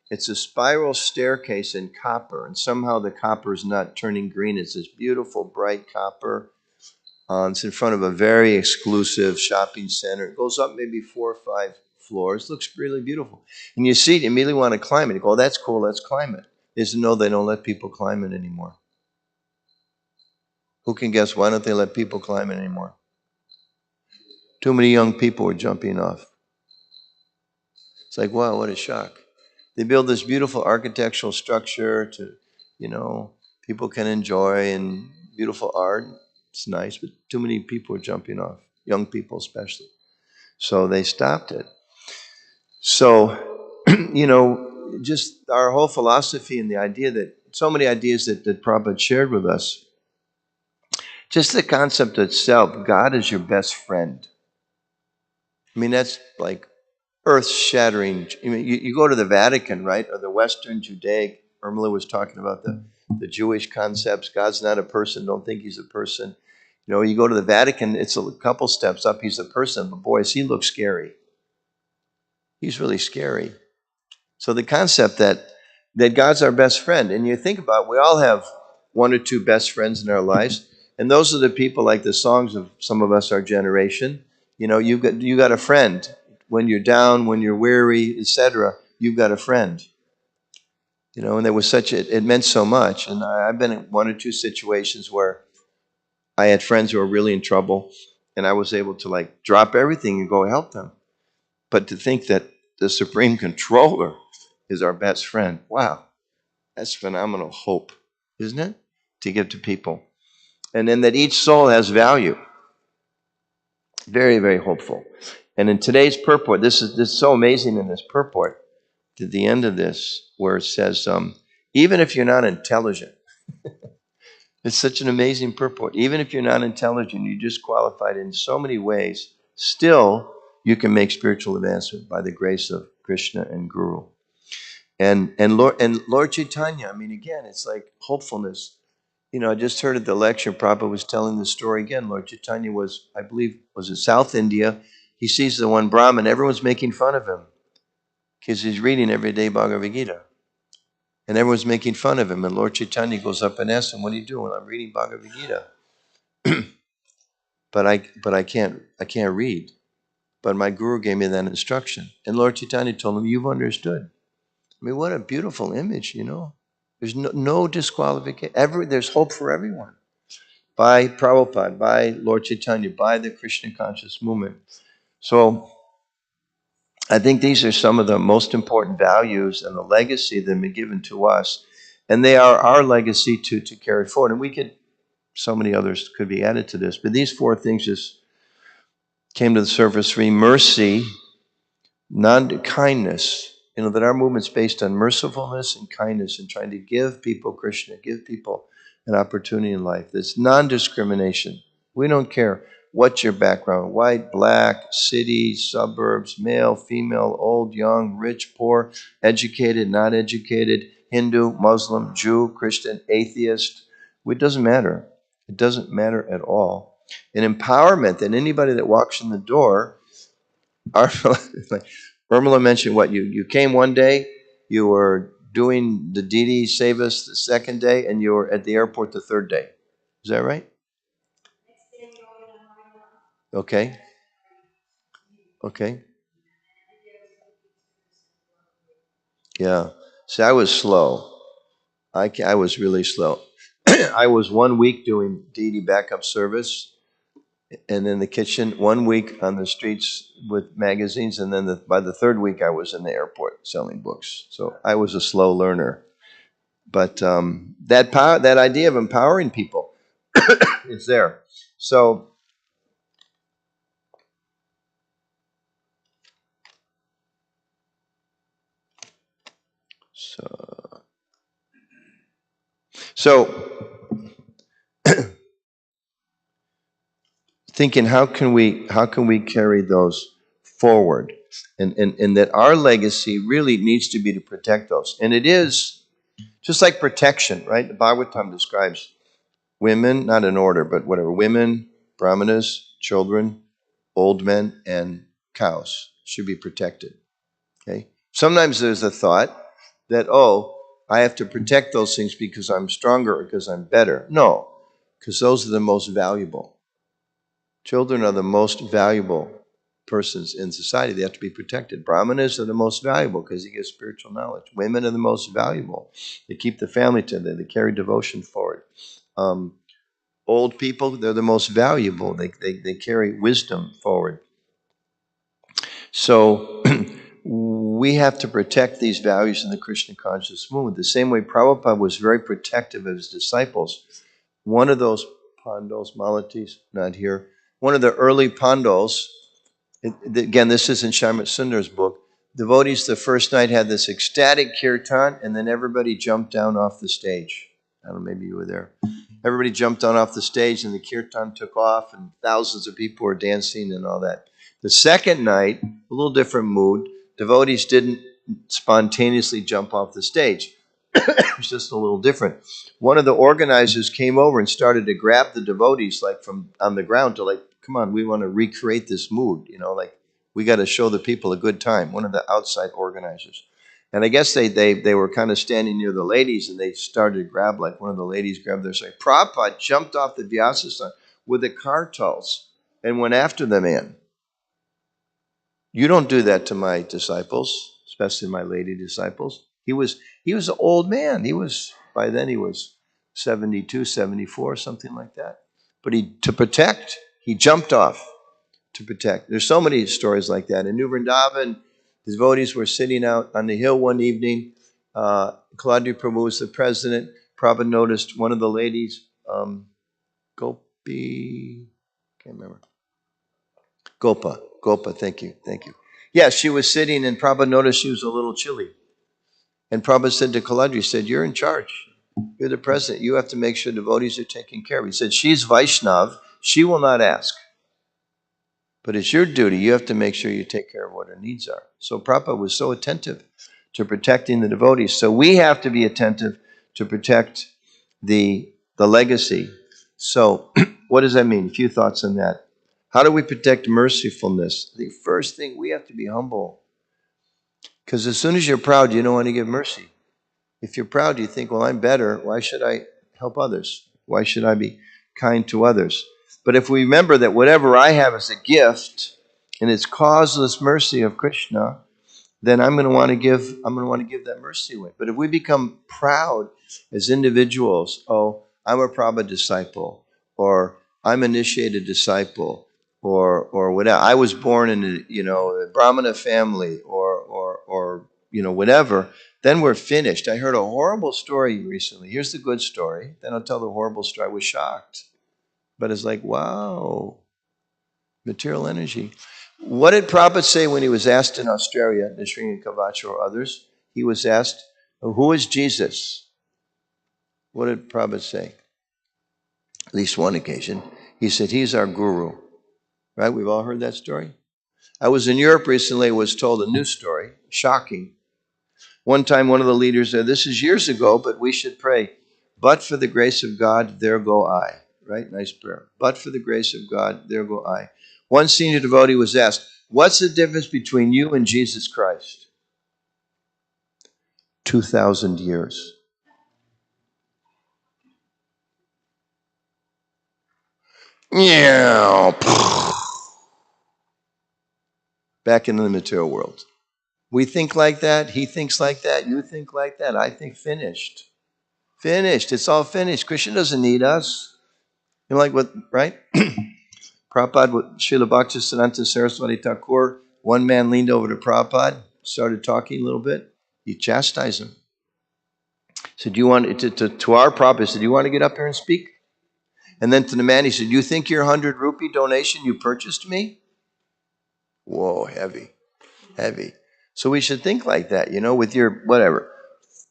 It's a spiral staircase in copper, and somehow the copper is not turning green. It's this beautiful, bright copper. It's in front of a very exclusive shopping center. It goes up maybe 4 or 5 floors. Looks really beautiful. And you see it, you immediately want to climb it. You go, oh, that's cool, let's climb it. Is no, they don't let people climb it anymore. Who can guess why don't they let people climb it anymore? Too many young people were jumping off. It's like, wow, what a shock. They build this beautiful architectural structure to, people can enjoy and beautiful art. It's nice, but too many people are jumping off, young people especially. So they stopped it. So, just our whole philosophy and the idea that so many ideas that Prabhupada shared with us, just the concept itself, God is your best friend. I mean, that's like earth shattering. I mean, you go to the Vatican, right? Or the Western Judaic, Irmela was talking about the Jewish concepts. God's not a person. Don't think he's a person. You go to the Vatican, it's a couple steps up. He's a person, but boy, does he look scary. He's really scary. So the concept that God's our best friend, and you think about, we all have one or two best friends in our lives, and those are the people like the songs of some of us, our generation. You got a friend when you're down, when you're weary, etc. You've got a friend. And there was it meant so much. And I've been in one or two situations where I had friends who were really in trouble, and I was able to like drop everything and go help them. But to think that the Supreme Controller is our best friend, wow, that's phenomenal hope, isn't it? To give to people. And then that each soul has value. Very, very hopeful. And in today's purport, this is so amazing in this purport, to the end of this, where it says, even if you're not intelligent, it's such an amazing purport. Even if you're not intelligent, you're just qualified in so many ways, still you can make spiritual advancement by the grace of Krishna and Guru. And Lord Chaitanya, I mean, again, it's like hopefulness. I just heard at the lecture, Prabhupada was telling the story again. Lord Chaitanya was, I believe, was in South India. He sees the one Brahmin, everyone's making fun of him because he's reading every day Bhagavad Gita. And everyone's making fun of him. And Lord Chaitanya goes up and asks him, "What are you doing?" "I'm reading Bhagavad Gita." but I can't read. But my guru gave me that instruction. And Lord Chaitanya told him, "You've understood." I mean, what a beautiful image, There's no disqualification. There's hope for everyone. By Prabhupada, by Lord Chaitanya, by the Krishna conscious movement. So I think these are some of the most important values and the legacy that have been given to us. And they are our legacy to carry forward. And so many others could be added to this. But these four things just came to the surface for me. Mercy, kindness, that our movement's based on mercifulness and kindness and trying to give people Krishna, give people an opportunity in life. There's non-discrimination. We don't care what your background, white, black, city, suburbs, male, female, old, young, rich, poor, educated, not educated, Hindu, Muslim, Jew, Christian, atheist. It doesn't matter. It doesn't matter at all. And empowerment, that anybody that walks in the door, Irmela mentioned what you came one day, you were doing the Didi Savas the second day, and you were at the airport the third day. Is that right? Okay. Okay. Yeah. See, I was slow. I was really slow. I was 1 week doing Didi backup service, and in the kitchen, 1 week on the streets with magazines, and then by the third week, I was in the airport selling books. So I was a slow learner. But that idea of empowering people is there. So, so, so thinking, how can we carry those forward, and that our legacy really needs to be to protect those, and it is just like protection, right? The Bhagavatam describes women, not in order, but whatever, women, brahmanas, children, old men, and cows should be protected. Okay. Sometimes there's a thought that, I have to protect those things because I'm stronger or because I'm better. No, because those are the most valuable. Children are the most valuable persons in society. They have to be protected. Brahmanas are the most valuable because they give spiritual knowledge. Women are the most valuable. They keep the family together. They carry devotion forward. Old people, they're the most valuable. They carry wisdom forward. So we have to protect these values in the Krishna conscious movement. The same way Prabhupada was very protective of his disciples. One of those Pandos, Malatis, not here, one of the early Pandos Again, this isn't Shyamit Sundar's book. Devotees the first night had this ecstatic kirtan, and then everybody jumped down off the stage. I don't know, maybe you were there. Everybody jumped down off the stage, and the kirtan took off, and thousands of people were dancing and all that. The second night, a little different mood. Devotees didn't spontaneously jump off the stage. It was just a little different. One of the organizers came over and started to grab the devotees like from on the ground to like, come on, we want to recreate this mood, like we got to show the people a good time. One of the outside organizers. And I guess they were kind of standing near the ladies, and they started to grab, like one of the ladies grabbed their side. Prabhupada jumped off the Vyasasana with the kartals and went after the man. You don't do that to my disciples, especially my lady disciples. He was an old man. By then he was 72, 74, something like that. But to protect, he jumped off to protect. There's so many stories like that. In New Vrindavan, the devotees were sitting out on the hill one evening. Claudia Prabhu was the president. Prabhupada noticed one of the ladies, Gopi, can't remember. Gopa, thank you. Yeah, she was sitting, and Prabhupada noticed she was a little chilly. And Prabhupada said to Kaladri, he said, you're in charge. You're the president. You have to make sure devotees are taken care of. He said, she's Vaishnav. She will not ask. But it's your duty. You have to make sure you take care of what her needs are. So Prabhupada was so attentive to protecting the devotees. So we have to be attentive to protect the legacy. So what does that mean? A few thoughts on that. How do we protect mercifulness? The first thing, we have to be humble. Because as soon as you're proud, you don't want to give mercy. If you're proud, you think, well, I'm better. Why should I help others? Why should I be kind to others? But if we remember that whatever I have is a gift, and it's causeless mercy of Krishna, then I'm going to want to give that mercy away. But if we become proud as individuals, oh, I'm a Prabhupada disciple, or I'm an initiated disciple, or whatever. I was born in a Brahmana family, or whatever. Then we're finished. I heard a horrible story recently. Here's the good story. Then I'll tell the horrible story. I was shocked, but it's like, wow, material energy. What did Prabhupada say when he was asked in Australia, Nishringa Kavacha or others? He was asked, who is Jesus? What did Prabhupada say? At least one occasion. He said, he's our guru. Right? We've all heard that story. I was in Europe recently, was told a new story, shocking. One time, one of the leaders said, this is years ago, but we should pray, but for the grace of God, there go I. Right? Nice prayer. But for the grace of God, there go I. One senior devotee was asked, what's the difference between you and Jesus Christ? 2,000 years. Yeah. Back into the material world. We think like that. He thinks like that. You think like that. I think finished. Finished. It's all finished. Krishna doesn't need us. Like what, right? Prabhupada, with Srila Bhaktisiddhanta Saraswati Thakur, one man leaned over to Prabhupada, started talking a little bit. He chastised him. Said, do you want to our Prabhupada, he said, do you want to get up here and speak? And then to the man, he said, you think your 100 rupee donation you purchased me? Whoa, heavy. So we should think like that, with your, whatever,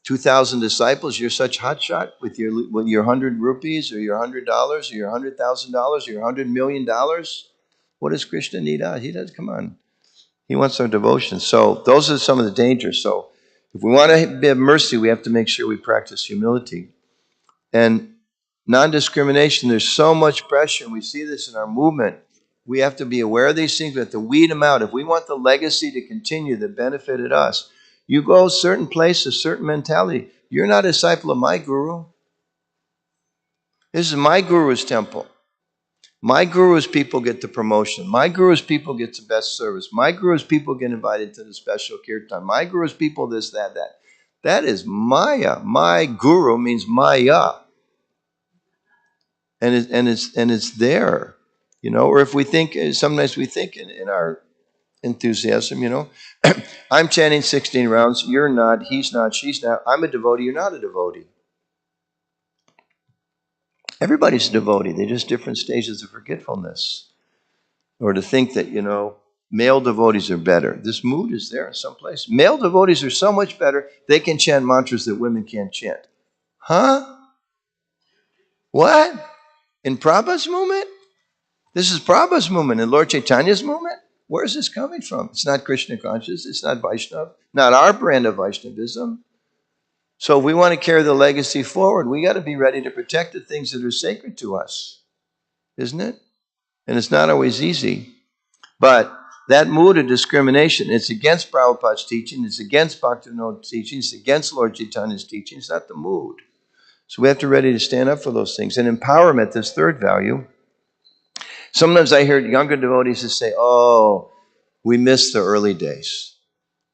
2,000 disciples, you're such hotshot with your 100 rupees or your $100 or your $100,000 or your $100 million. What does Krishna need us? He does, come on. He wants our devotion. So those are some of the dangers. So if we want to have mercy, we have to make sure we practice humility. And non-discrimination, there's so much pressure, and we see this in our movement. We have to be aware of these things. We have to weed them out. If we want the legacy to continue that benefited us, you go certain places, certain mentality. You're not a disciple of my guru. This is my guru's temple. My guru's people get the promotion. My guru's people get the best service. My guru's people get invited to the special kirtan. My guru's people this, that. That is Maya. My guru means Maya. And it's there, or if we think, sometimes we think in our enthusiasm, I'm chanting 16 rounds, you're not, he's not, she's not, I'm a devotee, you're not a devotee. Everybody's a devotee, they're just different stages of forgetfulness. Or to think that, Male devotees are better. This mood is there in some place. Male devotees are so much better, they can chant mantras that women can't chant. Huh? What? In Prabhupada's movement? This is Prabhupada's movement. In Lord Chaitanya's movement? Where is this coming from? It's not Krishna conscious. It's not Vaishnava. Not our brand of Vaishnavism. So if we want to carry the legacy forward, we got to be ready to protect the things that are sacred to us. Isn't it? And it's not always easy. But that mood of discrimination, it's against Prabhupada's teaching, it's against Bhaktivinoda's teaching, it's against Lord Chaitanya's teaching. It's not the mood. So we have to be ready to stand up for those things. And empowerment, this third value. Sometimes I hear younger devotees that say, oh, we miss the early days.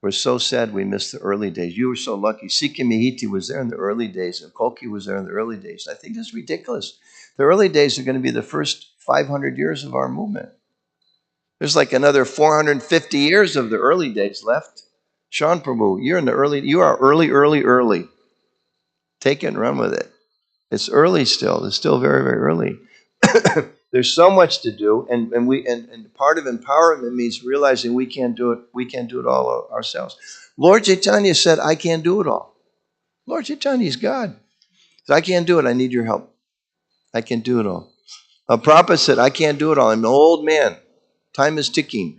We're so sad we missed the early days. You were so lucky. Sikhi Mihiti was there in the early days, and Koki was there in the early days. I think that's ridiculous. The early days are going to be the first 500 years of our movement. There's like another 450 years of the early days left. Sean Prabhu, you are early. Take it and run with it. It's early still. It's still very, very early. There's so much to do, and part of empowerment means realizing we can't do it all ourselves. Lord Chaitanya said, I can't do it all. Lord Chaitanya is God. He said, I can't do it. I need your help. I can't do it all. Prabhupada said, I can't do it all. I'm an old man. Time is ticking.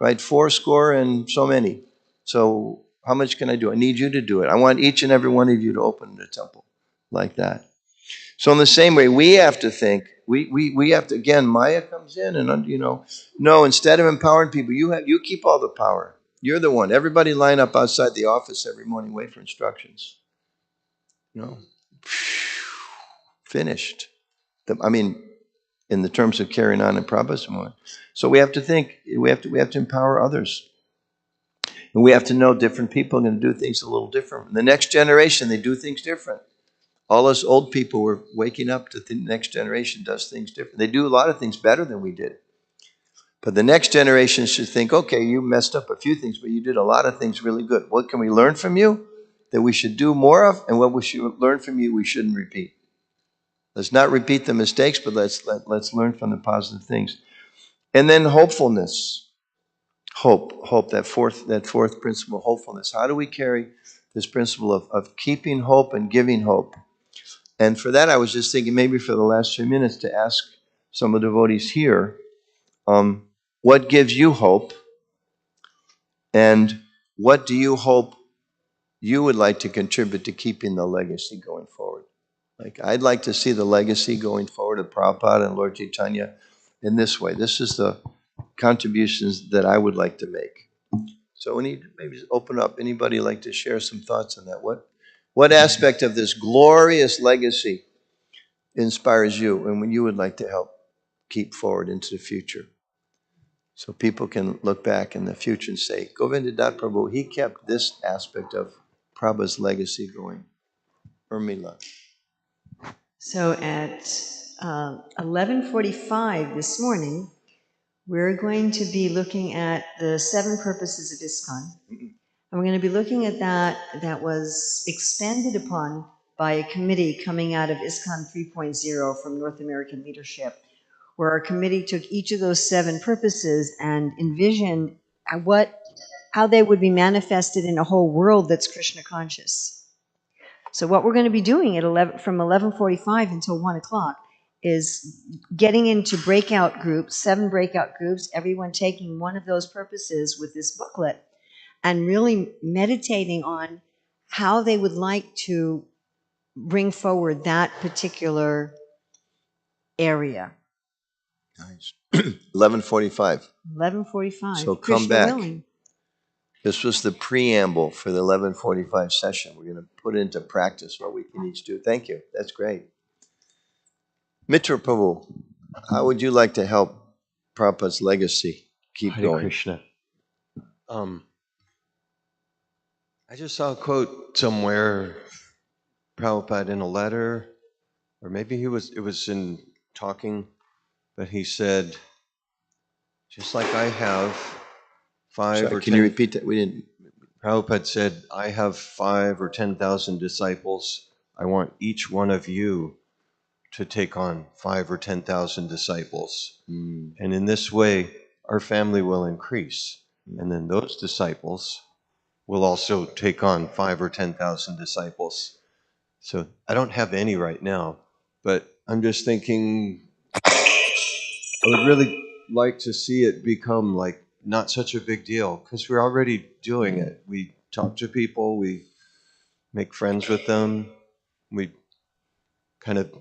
Right? 80 and so many. So how much can I do? I need you to do it. I want each and every one of you to open the temple like that. So in the same way, we have to think, we have to, again, Maya comes in and, no, instead of empowering people, you keep all the power. You're the one. Everybody line up outside the office every morning, wait for instructions. Finished. In the terms of carrying on in Prabhupada's movement. So we have to think, we have to empower others. And we have to know different people are going to do things a little different. The next generation, they do things different. All us old people were waking up to the next generation does things different. They do a lot of things better than we did. But the next generation should think, okay, you messed up a few things, but you did a lot of things really good. What can we learn from you that we should do more of? And what we should learn from you we shouldn't repeat. Let's not repeat the mistakes, but let's learn from the positive things. And then hopefulness. Hope, that fourth principle, hopefulness. How do we carry this principle of keeping hope and giving hope? And for that, I was just thinking maybe for the last 2 minutes to ask some of the devotees here, what gives you hope? And what do you hope you would like to contribute to keeping the legacy going forward? Like, I'd like to see the legacy going forward of Prabhupada and Lord Chaitanya in this way. This is the contributions that I would like to make. So we need to maybe open up. Anybody like to share some thoughts on that? What aspect of this glorious legacy inspires you and when you would like to help keep forward into the future? So people can look back in the future and say, Govindadat Prabhu, he kept this aspect of Prabhupada's legacy going. Urmila. So at 11:45 this morning, we're going to be looking at the 7 purposes of ISKCON. And we're going to be looking at that was expanded upon by a committee coming out of ISKCON 3.0 from North American leadership, where our committee took each of those 7 purposes and envisioned how they would be manifested in a whole world that's Krishna conscious. So what we're going to be doing from 11:45 until 1 o'clock is getting into breakout groups, 7 breakout groups, everyone taking one of those purposes with this booklet and really meditating on how they would like to bring forward that particular area. Nice. 11:45. 11:45. So come Krishna back. willing. This was the preamble for the 11:45 session. We're going to put into practice what we can each do. Thank you. That's great. Mitra Prabhu, how would you like to help Prabhupada's legacy keep Hare going? Krishna. I just saw a quote somewhere, Prabhupada in a letter, or maybe it was in talking, but he said, just like I have 5 Sorry, or can 10. you repeat that? We didn't. Prabhupada said, I have 5 or 10,000 disciples. I want each one of you to take on 5 or 10,000 disciples. And in this way, our family will increase. And then those disciples will also take on 5 or 10,000 disciples. So I don't have any right now, but I'm just thinking I would really like to see it become like not such a big deal because we're already doing it. We talk to people, we make friends with them, we kind of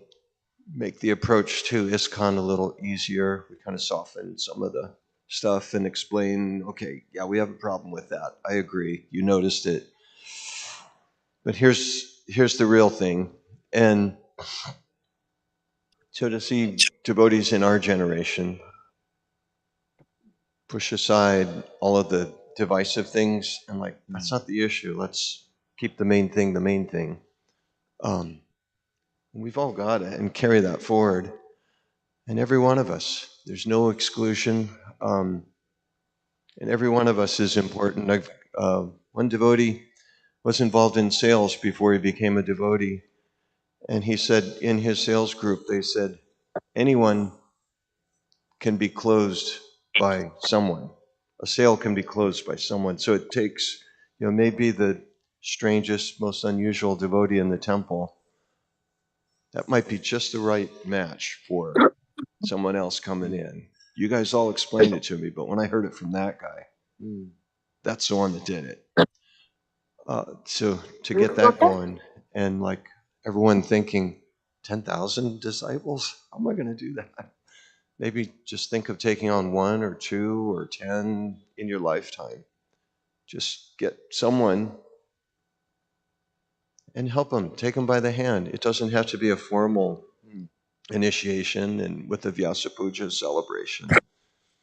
make the approach to ISKCON a little easier. We kind of soften some of the stuff and explain, okay, yeah, we have a problem with that. I agree. You noticed it. But here's the real thing. And so to see devotees in our generation push aside all of the divisive things and like, that's not the issue. Let's keep the main thing the main thing. We've all got it and carry that forward. And every one of us, there's no exclusion. And every one of us is important. One devotee was involved in sales before he became a devotee. And he said in his sales group, they said, anyone can be closed by someone. A sale can be closed by someone. So it takes, maybe the strangest, most unusual devotee in the temple. That might be just the right match for someone else coming in. You guys all explained it to me, but when I heard it from that guy, that's the one that did it. So to get that going and like everyone thinking 10,000 disciples, how am I going to do that? Maybe just think of taking on 1 or 2 or 10 in your lifetime. Just get someone and help them, take them by the hand. It doesn't have to be a formal initiation and with the Vyasa Puja celebration,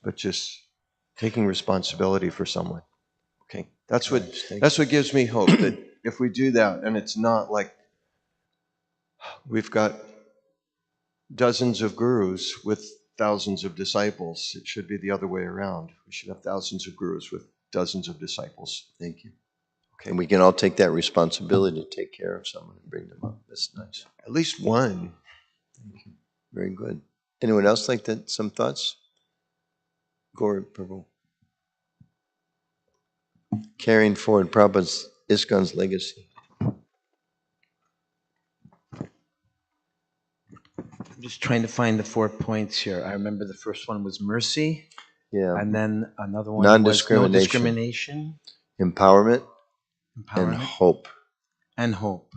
but just taking responsibility for someone. Okay, that's what gives me hope that if we do that, and it's not like we've got dozens of gurus with thousands of disciples. It should be the other way around. We should have thousands of gurus with dozens of disciples. Thank you. Okay, And we can all take that responsibility to take care of someone and bring them up. That's nice. at least one. Thank you. Very good. Anyone else like that? Some thoughts? Gaur Prabhu. Carrying forward Prabhupada's ISKCON's legacy. I'm just trying to find the 4 points here. I remember the first one was mercy, Yeah. and then another one was no Non-discrimination. discrimination, Empowerment and empowerment, hope. and hope.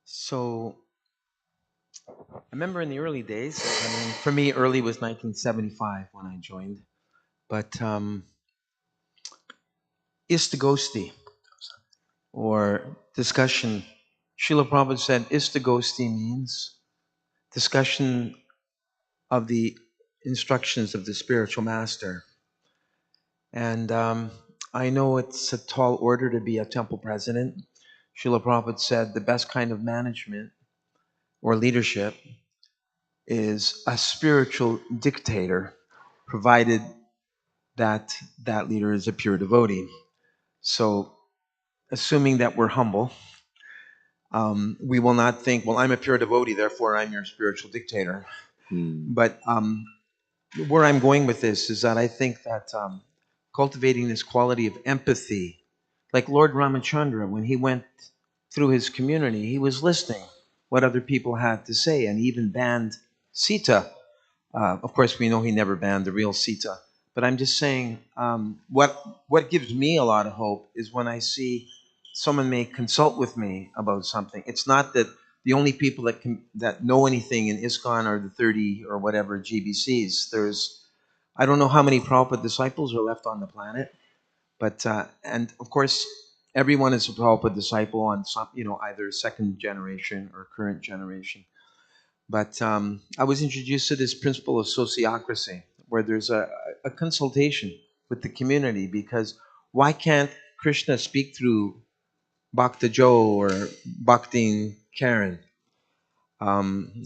So I remember in the early days, I mean, for me, early was 1975 when I joined, but istagosti, or discussion, Srila Prabhupada said istagosti means discussion of the instructions of the spiritual master. And I know it's a tall order to be a temple president. Srila Prabhupada said the best kind of management or leadership is a spiritual dictator, provided that that leader is a pure devotee. So, assuming that we're humble, we will not think, well, I'm a pure devotee, therefore I'm your spiritual dictator. But where I'm going with this is that I think that cultivating this quality of empathy, like Lord Ramachandra, when he went through his community, he was listening what other people had to say, and he even banned Sita. Of course, we know he never banned the real Sita. But I'm just saying, what gives me a lot of hope is when I see someone may consult with me about something. It's not that the only people that know anything in ISKCON are the 30 or whatever GBCs. I don't know how many Prabhupada disciples are left on the planet, but and of course everyone is a Prabhupada disciple on some, either second generation or current generation. But I was introduced to this principle of sociocracy, where there's a consultation with the community, because why can't Krishna speak through Bhakta Joe or Bhakti Karen?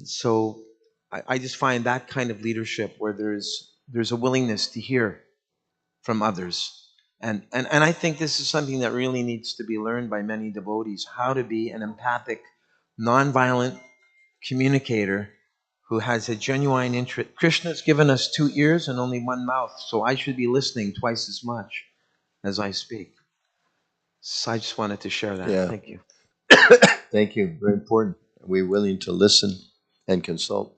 So I just find that kind of leadership where there's a willingness to hear from others. And I think this is something that really needs to be learned by many devotees, how to be an empathic, nonviolent communicator who has a genuine interest. Krishna's given us 2 ears and only 1 mouth, so I should be listening twice as much as I speak. So I just wanted to share that. Yeah. Thank you. Thank you. Very important. We're willing to listen and consult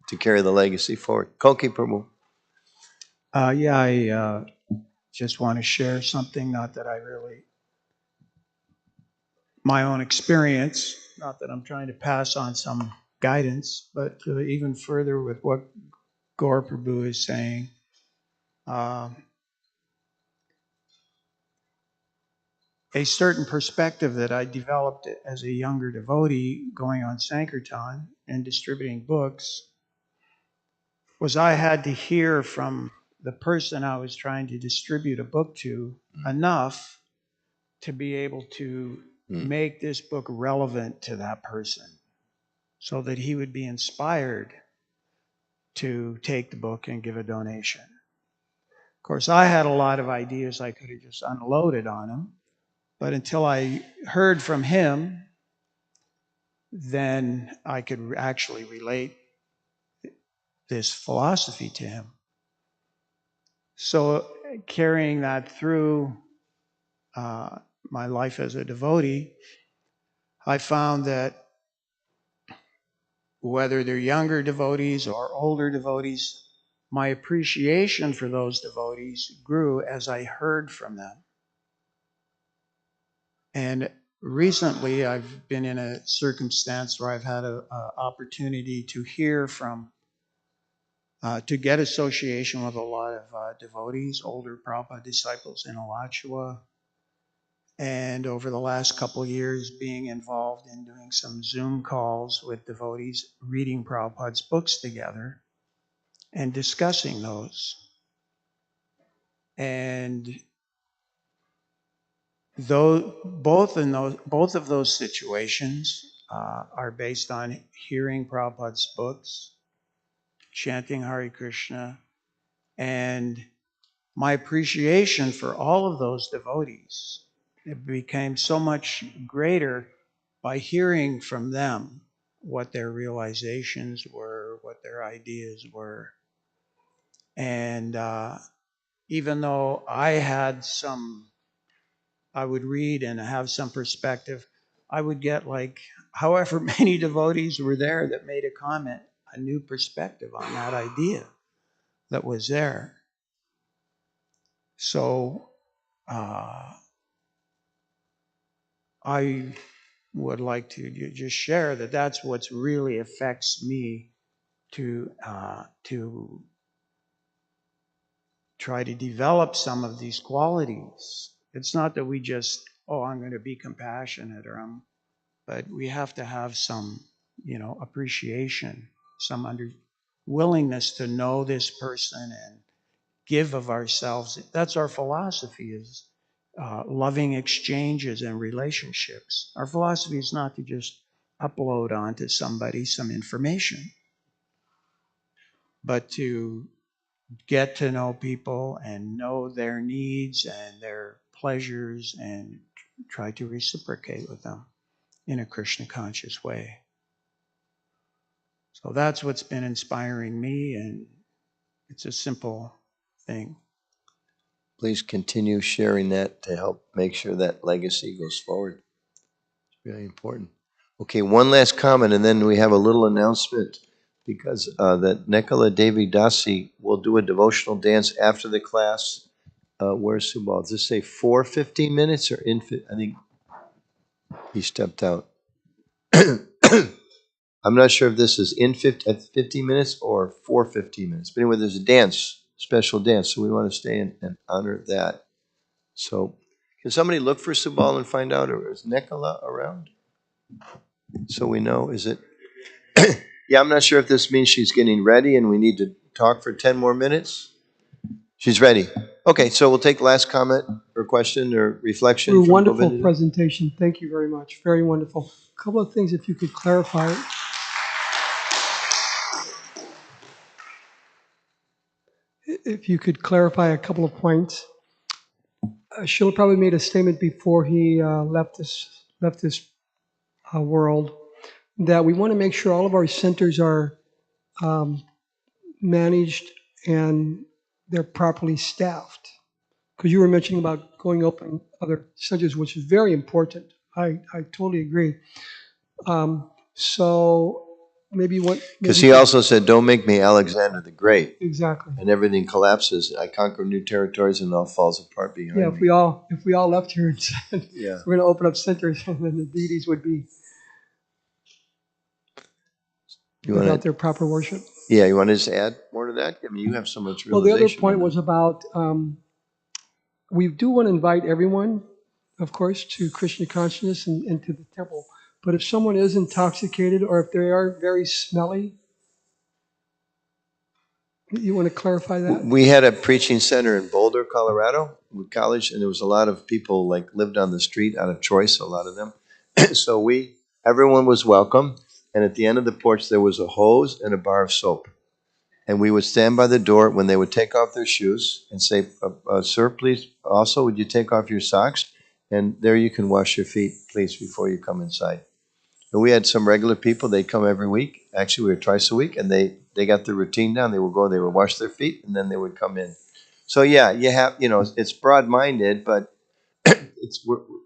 to carry the legacy forward. Koki Prabhu. Yeah, I just want to share something, not that I really, my own experience, not that I'm trying to pass on some guidance, but even further with what Gaur Prabhu is saying. A certain perspective that I developed as a younger devotee going on Sankirtan and distributing books was I had to hear from the person I was trying to distribute a book to enough to be able to make this book relevant to that person so that he would be inspired to take the book and give a donation. Of course, I had a lot of ideas I could have just unloaded on him, but until I heard from him, then I could actually relate this philosophy to him. So carrying that through my life as a devotee, I found that whether they're younger devotees or older devotees, my appreciation for those devotees grew as I heard from them. And recently, I've been in a circumstance where I've had an opportunity to hear from, to get association with a lot of devotees, older Prabhupada disciples in Alachua. And over the last couple of years, being involved in doing some Zoom calls with devotees, reading Prabhupada's books together and discussing those. And though both of those situations are based on hearing Prabhupada's books, chanting Hare Krishna, and my appreciation for all of those devotees, it became so much greater by hearing from them what their realizations were, what their ideas were. And even though I would read and have some perspective, I would get like however many devotees were there that made a comment, a new perspective on that idea that was there. So I would like to just share that that's what really affects me to try to develop some of these qualities. It's not that we just, oh, I'm going to be compassionate but we have to have some, appreciation, some willingness to know this person and give of ourselves. That's our philosophy, is loving exchanges and relationships. Our philosophy is not to just upload onto somebody some information, but to get to know people and know their needs and their pleasures and try to reciprocate with them in a Krishna conscious way. So that's what's been inspiring me, and it's a simple thing. Please continue sharing that to help make sure that legacy goes forward. It's really important. Okay, one last comment, and then we have a little announcement, because that Nekala Devi Dasi will do a devotional dance after the class. Where's Subal? Does this say 4:15 minutes or in? I think he stepped out. I'm not sure if this is in 15 minutes or 4:15 minutes. But anyway, there's a dance, special dance, so we want to stay and honor that. So, can somebody look for Subal and find out, or is Nekala around? So we know, is it? Yeah, I'm not sure if this means she's getting ready and we need to talk for 10 more minutes. She's ready. Okay, so we'll take last comment or question or reflection. From Wonderful Govinda. presentation. Thank you very much. Very wonderful. A couple of things, if you could clarify. If you could clarify a couple of points. Srila probably made a statement before he left this world that we want to make sure all of our centers are um, managed and they're properly staffed. Because you were mentioning about going open other centers, which is very important. I totally agree. So maybe what Because maybe he also said, "Don't make me Alexander the Great," exactly. and everything collapses. I conquer new territories, and all falls apart Yeah, behind if me. we all left here and said Yeah. we're going to open up centers, and then the deities would be You without want to? their proper worship. Yeah. You want to just add more to that? I mean, you have so much Well, the other realization point on was it. about we do want to invite everyone, of course, to Krishna consciousness and to the temple. But if someone is intoxicated or if they are very smelly, you want to clarify that? We had a preaching center in Boulder, Colorado, with college, and there was a lot of people like lived on the street out of choice. A lot of them. So everyone was welcome, and at the end of the porch there was a hose and a bar of soap. And we would stand by the door when they would take off their shoes and say, "Sir, please, also, would you take off your socks? And there you can wash your feet, please, before you come inside." And we had some regular people, they'd come every week. Actually, we were twice a week, and they got their routine down. They would go, they would wash their feet, and then they would come in. So, yeah, it's broad minded, but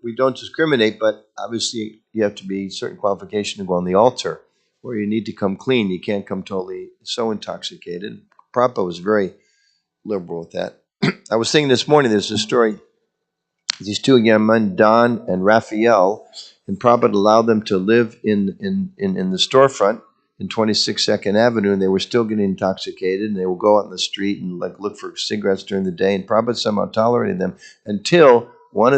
we don't discriminate, but obviously you have to be certain qualification to go on the altar, where you need to come clean. You can't come totally so intoxicated. Prabhupada was very liberal with that. I was thinking this morning, there's a story, these two young men, Don and Raphael, and Prabhupada allowed them to live in the storefront in 26 Second Avenue, and they were still getting intoxicated, and they would go out in the street and like look for cigarettes during the day, and Prabhupada somehow tolerated them until one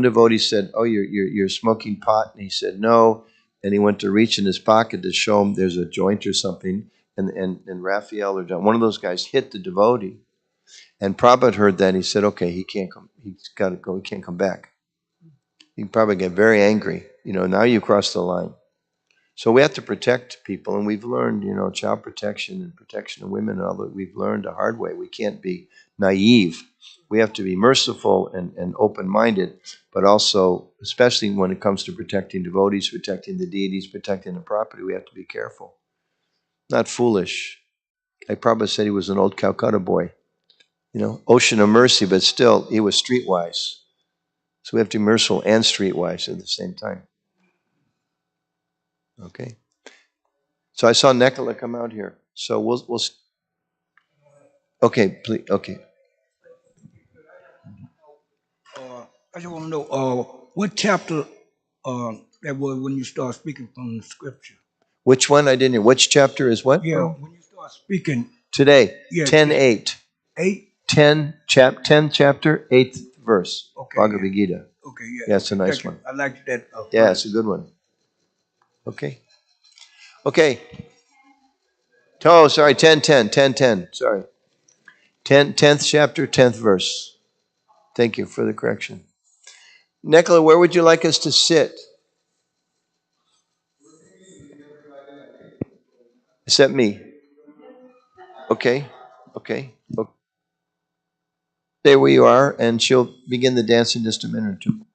devotee said, "Oh, you're smoking pot," and he said, "No," and he went to reach in his pocket to show him there's a joint or something, and Raphael or John, one of those guys hit the devotee. And Prabhupada heard that. He said, "Okay, he can't come. He's got to go. He can't come back." He probably get very angry. Now you crossed the line. So we have to protect people, and we've learned, child protection and protection of women and all that. We've learned the hard way. We can't be naive. We have to be merciful and open-minded, but also, especially when it comes to protecting devotees, protecting the deities, protecting the property, we have to be careful. Not foolish. Like Prabhupada said, he was an old Calcutta boy. Ocean of mercy, but still, he was streetwise. So we have to be merciful and streetwise at the same time. Okay. So I saw Nicola come out here. So we'll. Okay, please. Okay. I just want to know what chapter that was when you start speaking from the scripture. Which one? I didn't hear. Which chapter is what? Yeah, when you start speaking. Today. Yeah, 10:8. 8. 10 chapter 8th verse. Okay. Bhagavad Yeah. Gita. Okay. Yeah. Yeah, it's a nice Thank you. one. I liked that. Yeah, it's a good one. Okay. Okay. Oh, sorry. 10:10. Sorry. 10th chapter, 10th verse. Thank you for the correction. Nicola, where would you like us to sit? Except me. Okay. Okay. Stay where you are, and she'll begin the dance in just a minute or two.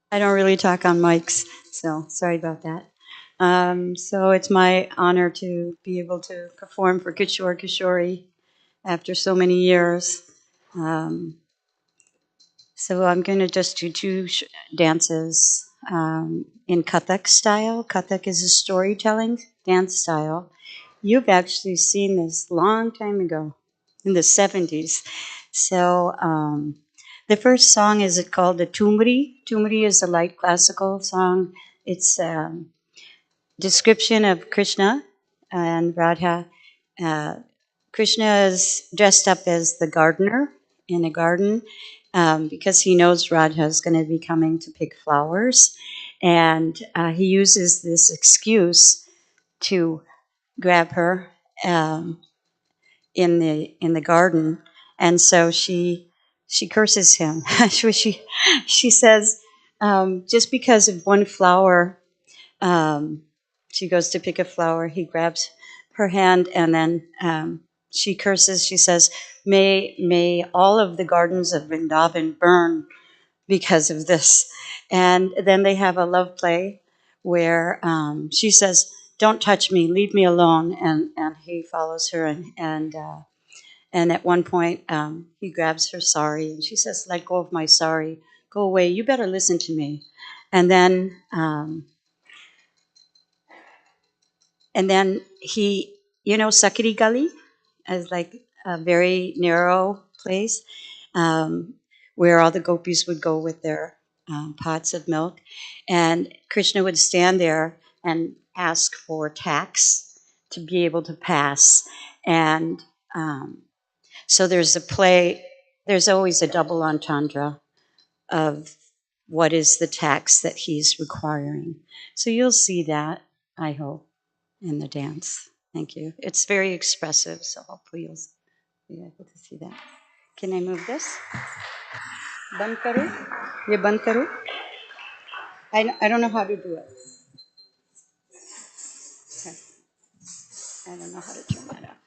I don't really talk on mics, so sorry about that. So it's my honor to be able to perform for Kishore Kishori after so many years. Um, so I'm going to just do two dances in Kathak style. Kathak is a storytelling dance style. You've actually seen this long time ago, in the 70s. So the first song is called the Tumri. Tumri is a light classical song. It's description of Krishna and Radha. Uh, Krishna is dressed up as the gardener in a garden because he knows Radha is going to be coming to pick flowers. And he uses this excuse to grab her in the garden. And so she curses him. she says, just because of one flower, um, she goes to pick a flower. He grabs her hand, and then she curses. She says, may all of the gardens of Vrindavan burn because of this." And then they have a love play where she says, "Don't touch me, leave me alone." And he follows her, and at one point he grabs her sari, and she says, "Let go of my sari, go away. You better listen to me." And then he, Sakiri Gali is like a very narrow place um, where all the gopis would go with their pots of milk. And Krishna would stand there and ask for tax to be able to pass. And so there's a play, there's always a double entendre of what is the tax that he's requiring. So you'll see that, I hope, in the dance. Thank you. It's very expressive, so hopefully you'll be able to see that. Can I move this? Band karu? Ye band karu? I don't know how to do it. Okay. I don't know how to turn that up.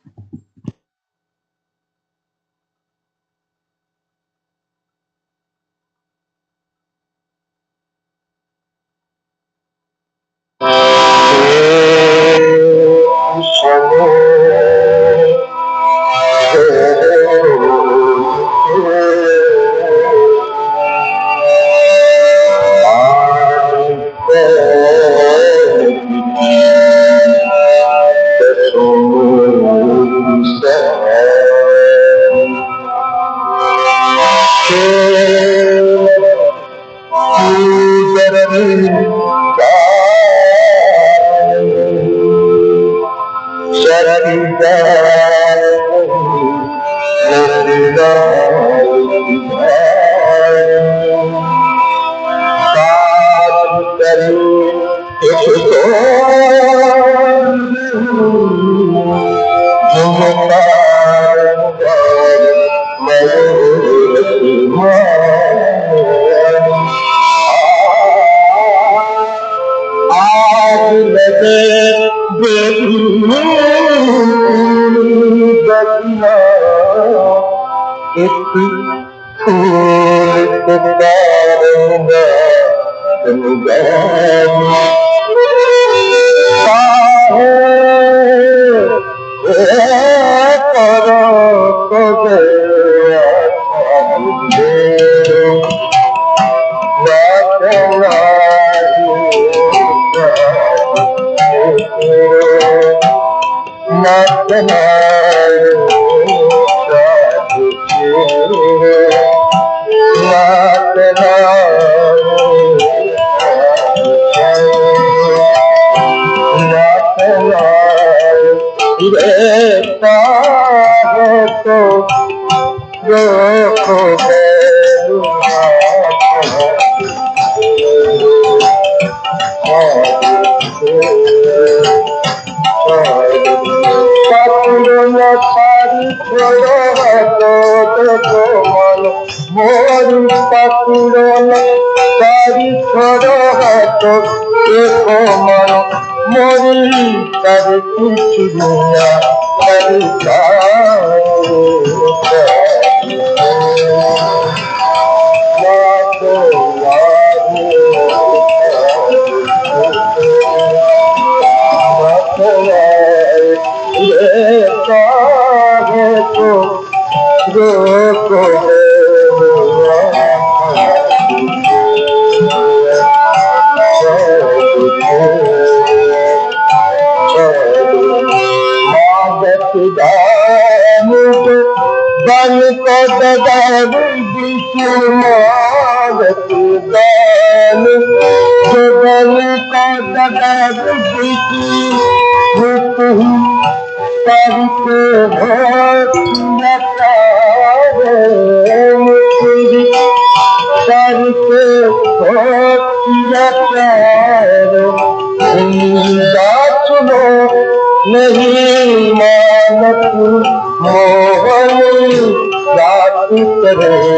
बन को ददार बिचुमावत दान जो बन को ददार बिचु रुत ही करके भोत नतारे मुझे करके भोत नतारे सुनो नहीं मानत मोहन रात करे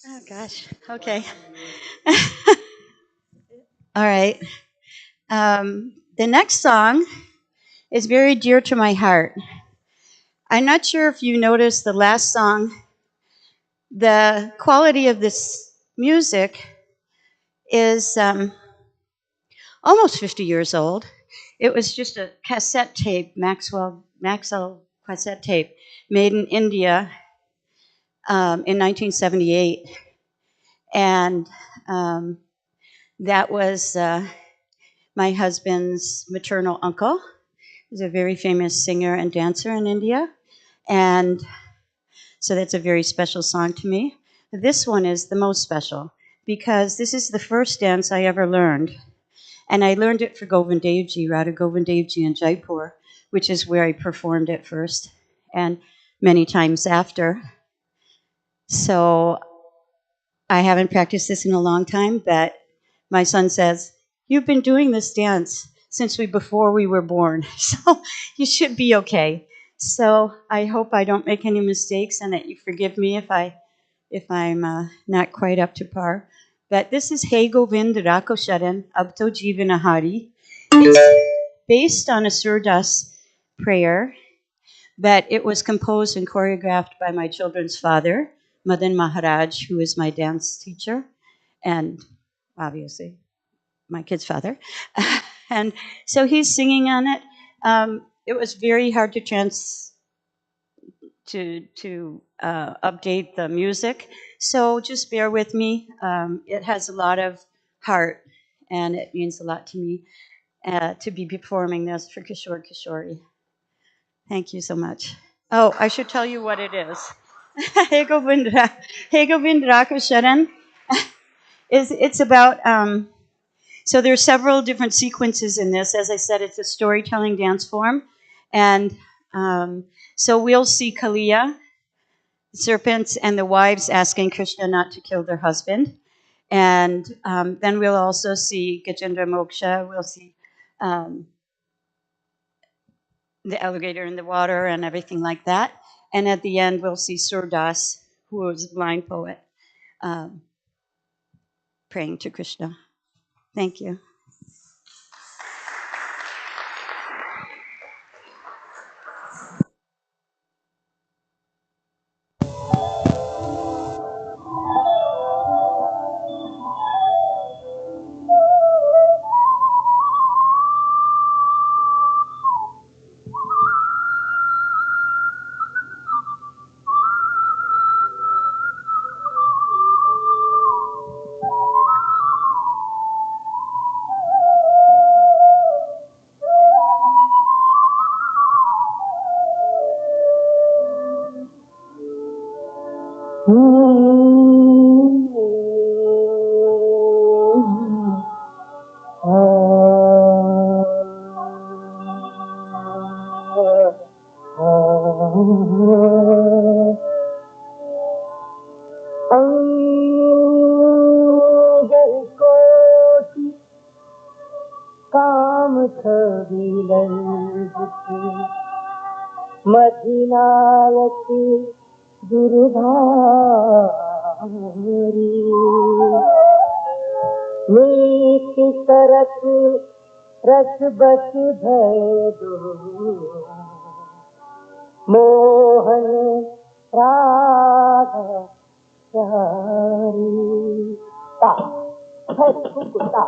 Oh gosh. Okay. All right. The next song is very dear to my heart. I'm not sure if you noticed the last song. The quality of this music is almost 50 years old. It was just a cassette tape, Maxwell cassette tape, made in India in 1978, and that was my husband's maternal uncle. He's a very famous singer and dancer in India, and so that's a very special song to me. This one is the most special because this is the first dance I ever learned. And I learned it for Govind Devji, Radha Govind Devji in Jaipur, which is where I performed it first and many times after. So I haven't practiced this in a long time, but my son says, "You've been doing this dance since before we were born, so you should be okay." So I hope I don't make any mistakes and that you forgive me if I'm not quite up to par. But this is Hey Govind Rako Sharan Ab To Jeevan Hari. It's based on a Surdas prayer, but it was composed and choreographed by my children's father, Madan Maharaj, who is my dance teacher, and obviously my kid's father. And so he's singing on it. It was very hard to update the music. So just bear with me. It has a lot of heart, and it means a lot to me to be performing this for Kishore Kishori. Thank you so much. Oh, I should tell you what it is. Hey Govind Rako Sharan is it's about. So there are several different sequences in this. As I said, it's a storytelling dance form, and so we'll see Kaliya, serpents, and the wives asking Krishna not to kill their husband. And then we'll also see Gajendra Moksha. We'll see the alligator in the water and everything like that. And at the end, we'll see Surdas, who is a blind poet, um, praying to Krishna. Thank you. मधिनायक Girdhari मीत करत रस बस भय दो मोहन राधा चारी ता है सुकुता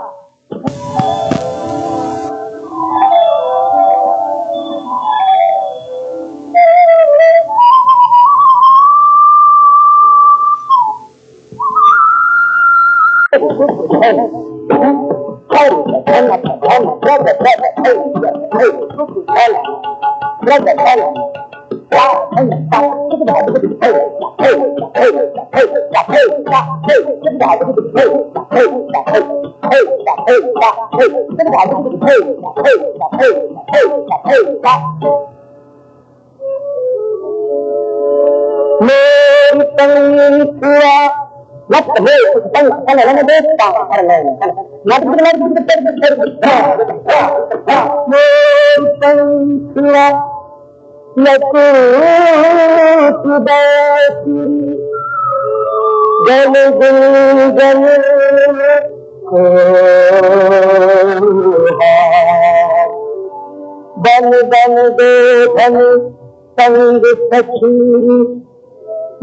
मेरी तंगी हुआ मत हो तंग तंग रहने दे करने मत मेरी तंगी हुआ मत खुदाई गल गल गल बन बन दे धन संग सखी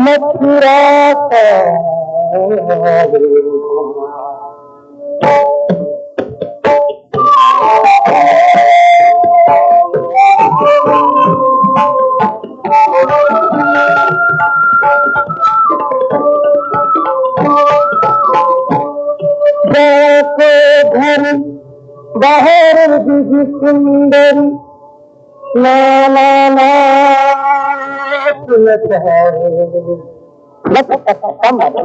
मथुरा घर बाहर दिखी सुंदरी नाना सुनत है मत कम मत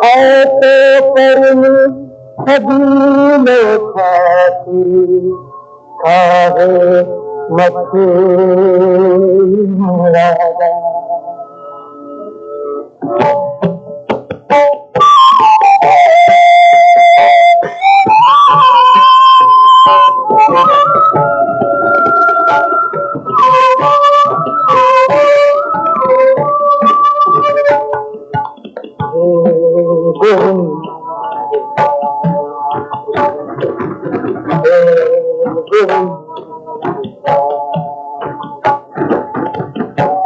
ऐसे करनी कबीले खाती काहे मथे राजा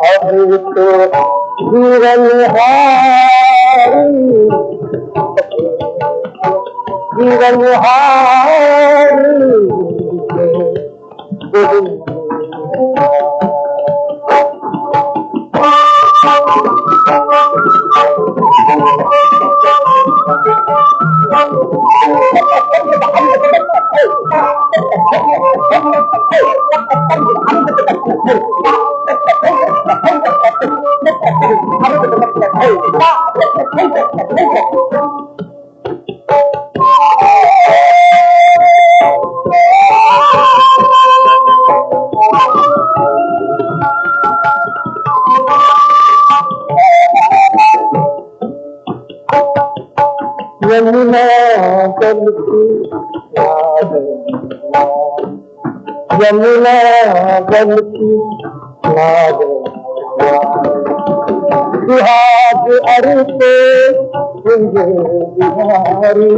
अभी तो जीवन यमुना जल की यमुना जल की सुहाग अरुते बिहारी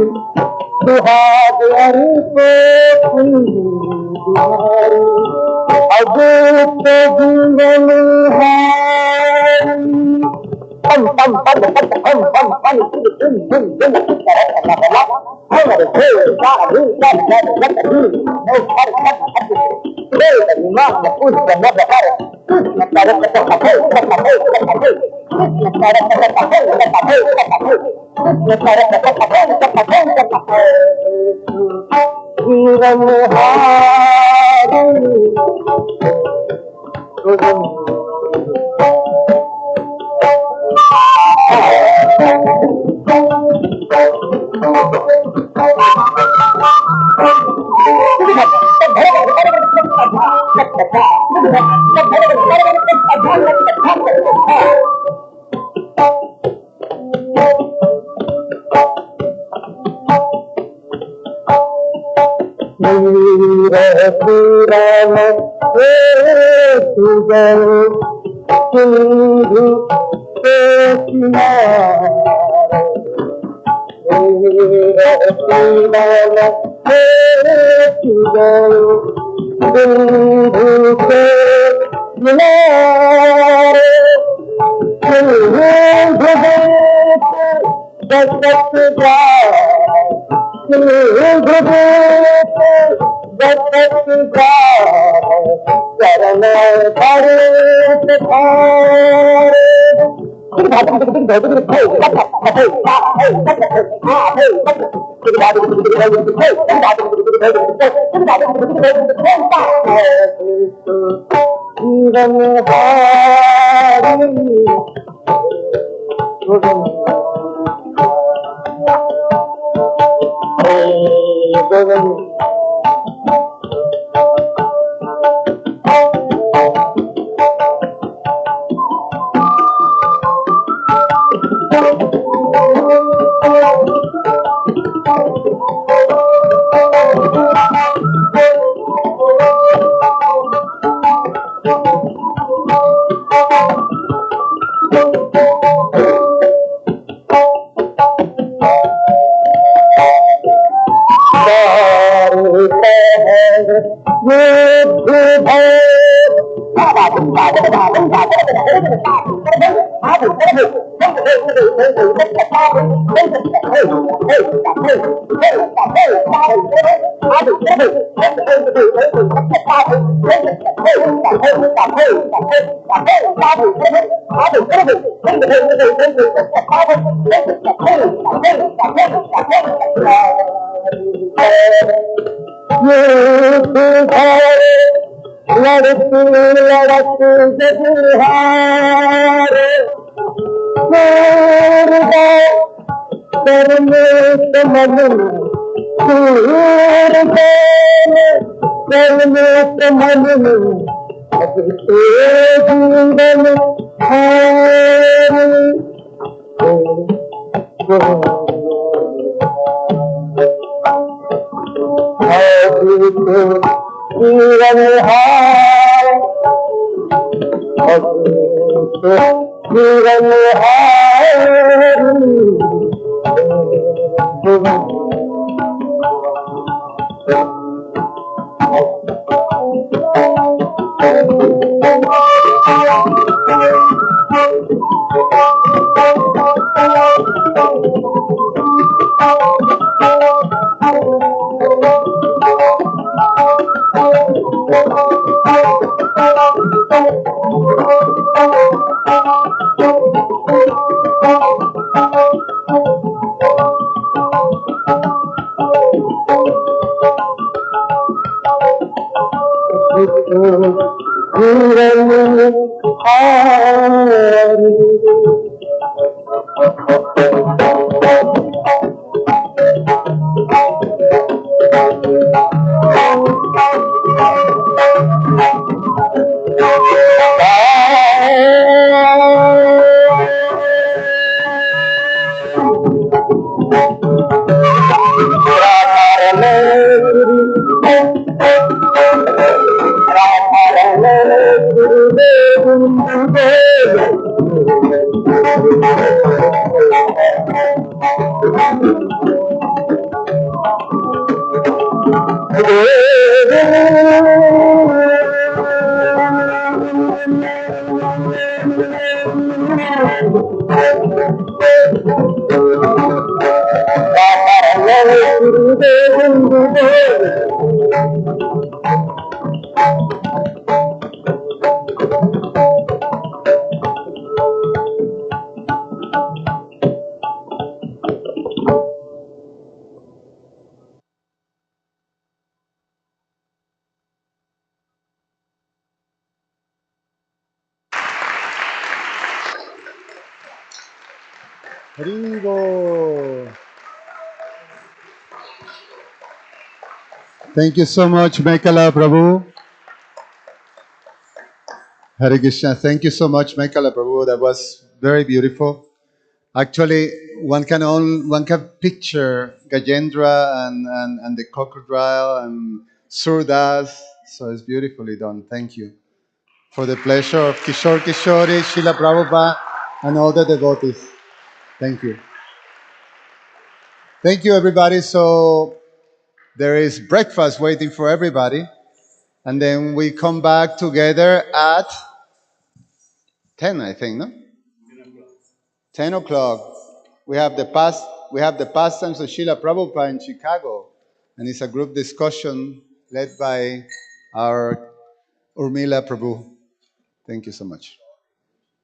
सुहाग अरुते बिहारी अजूत जीवन हारी pam pam pam pam pam pam pam Thank you so much, Mekala Prabhu. Hare Krishna. Thank you so much, Michael Prabhu. That was very beautiful. Actually, one can picture Gajendra and the crocodile and Surdas. So it's beautifully done. Thank you. For the pleasure of Kishore Kishori, Srila Prabhupada, and all the devotees. Thank you. Thank you, everybody. So there is breakfast waiting for everybody. And then we come back together at 10, I think, no? 10 o'clock. We have the pastimes of Srila Prabhupada in Chicago. And it's a group discussion led by our Urmila Prabhu. Thank you so much.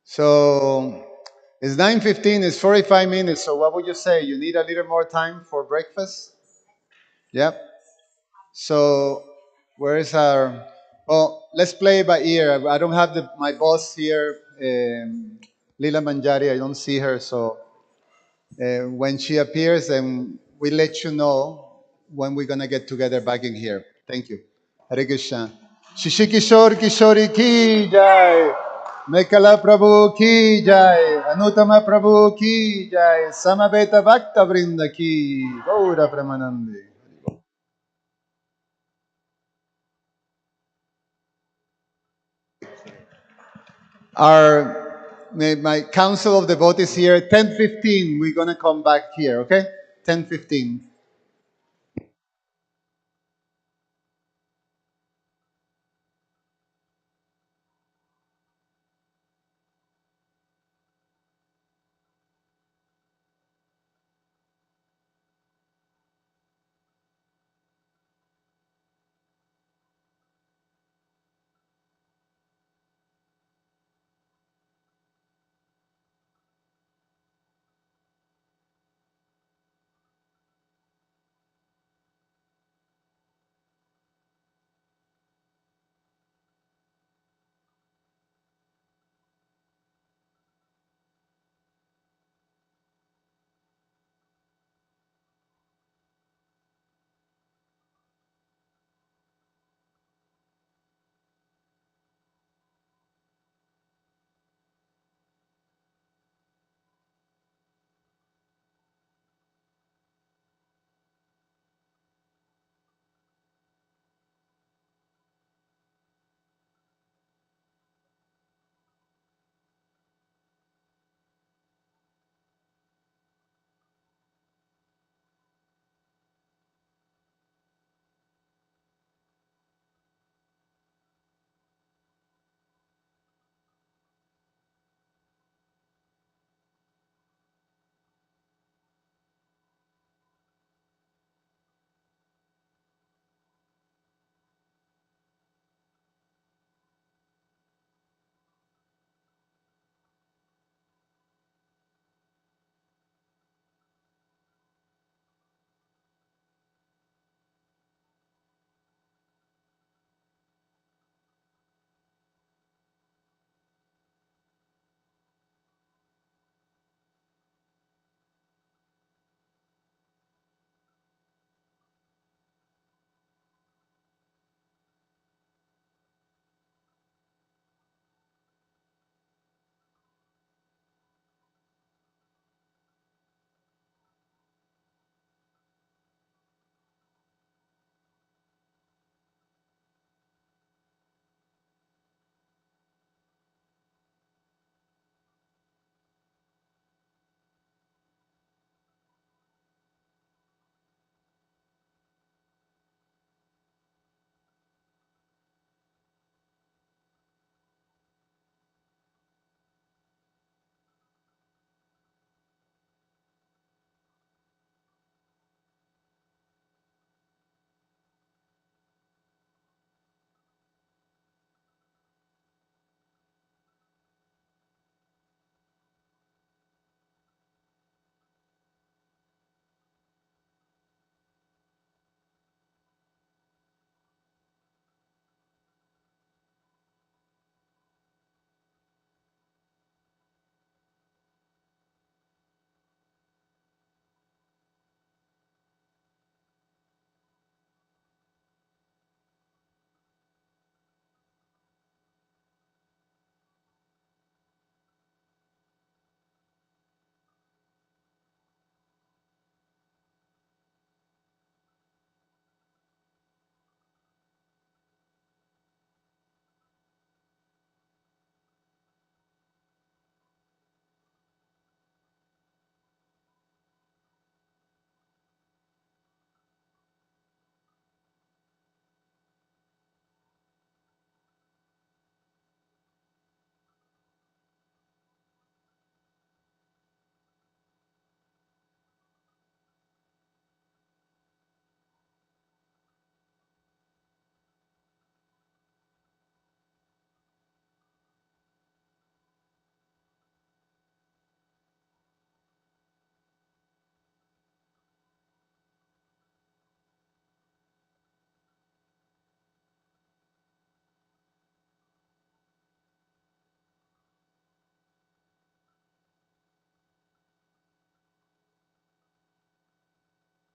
So it's 9:15, it's 45 minutes. So what would you say? You need a little more time for breakfast? Yep. So where is our... Oh, let's play by ear. I don't have my boss here, Lila Manjari. I don't see her. So when she appears, then we let you know when we're going to get together back in here. Thank you. Hare Krishna. Shishi Kishore Kishori ki jai. Mekala Prabhu ki jai. Anuttama Prabhu ki jai. Samaveta Bhakta Vrinda ki. Gaura Premanandi. My council of devotees here, 10:15, we're going to come back here, okay? 10:15.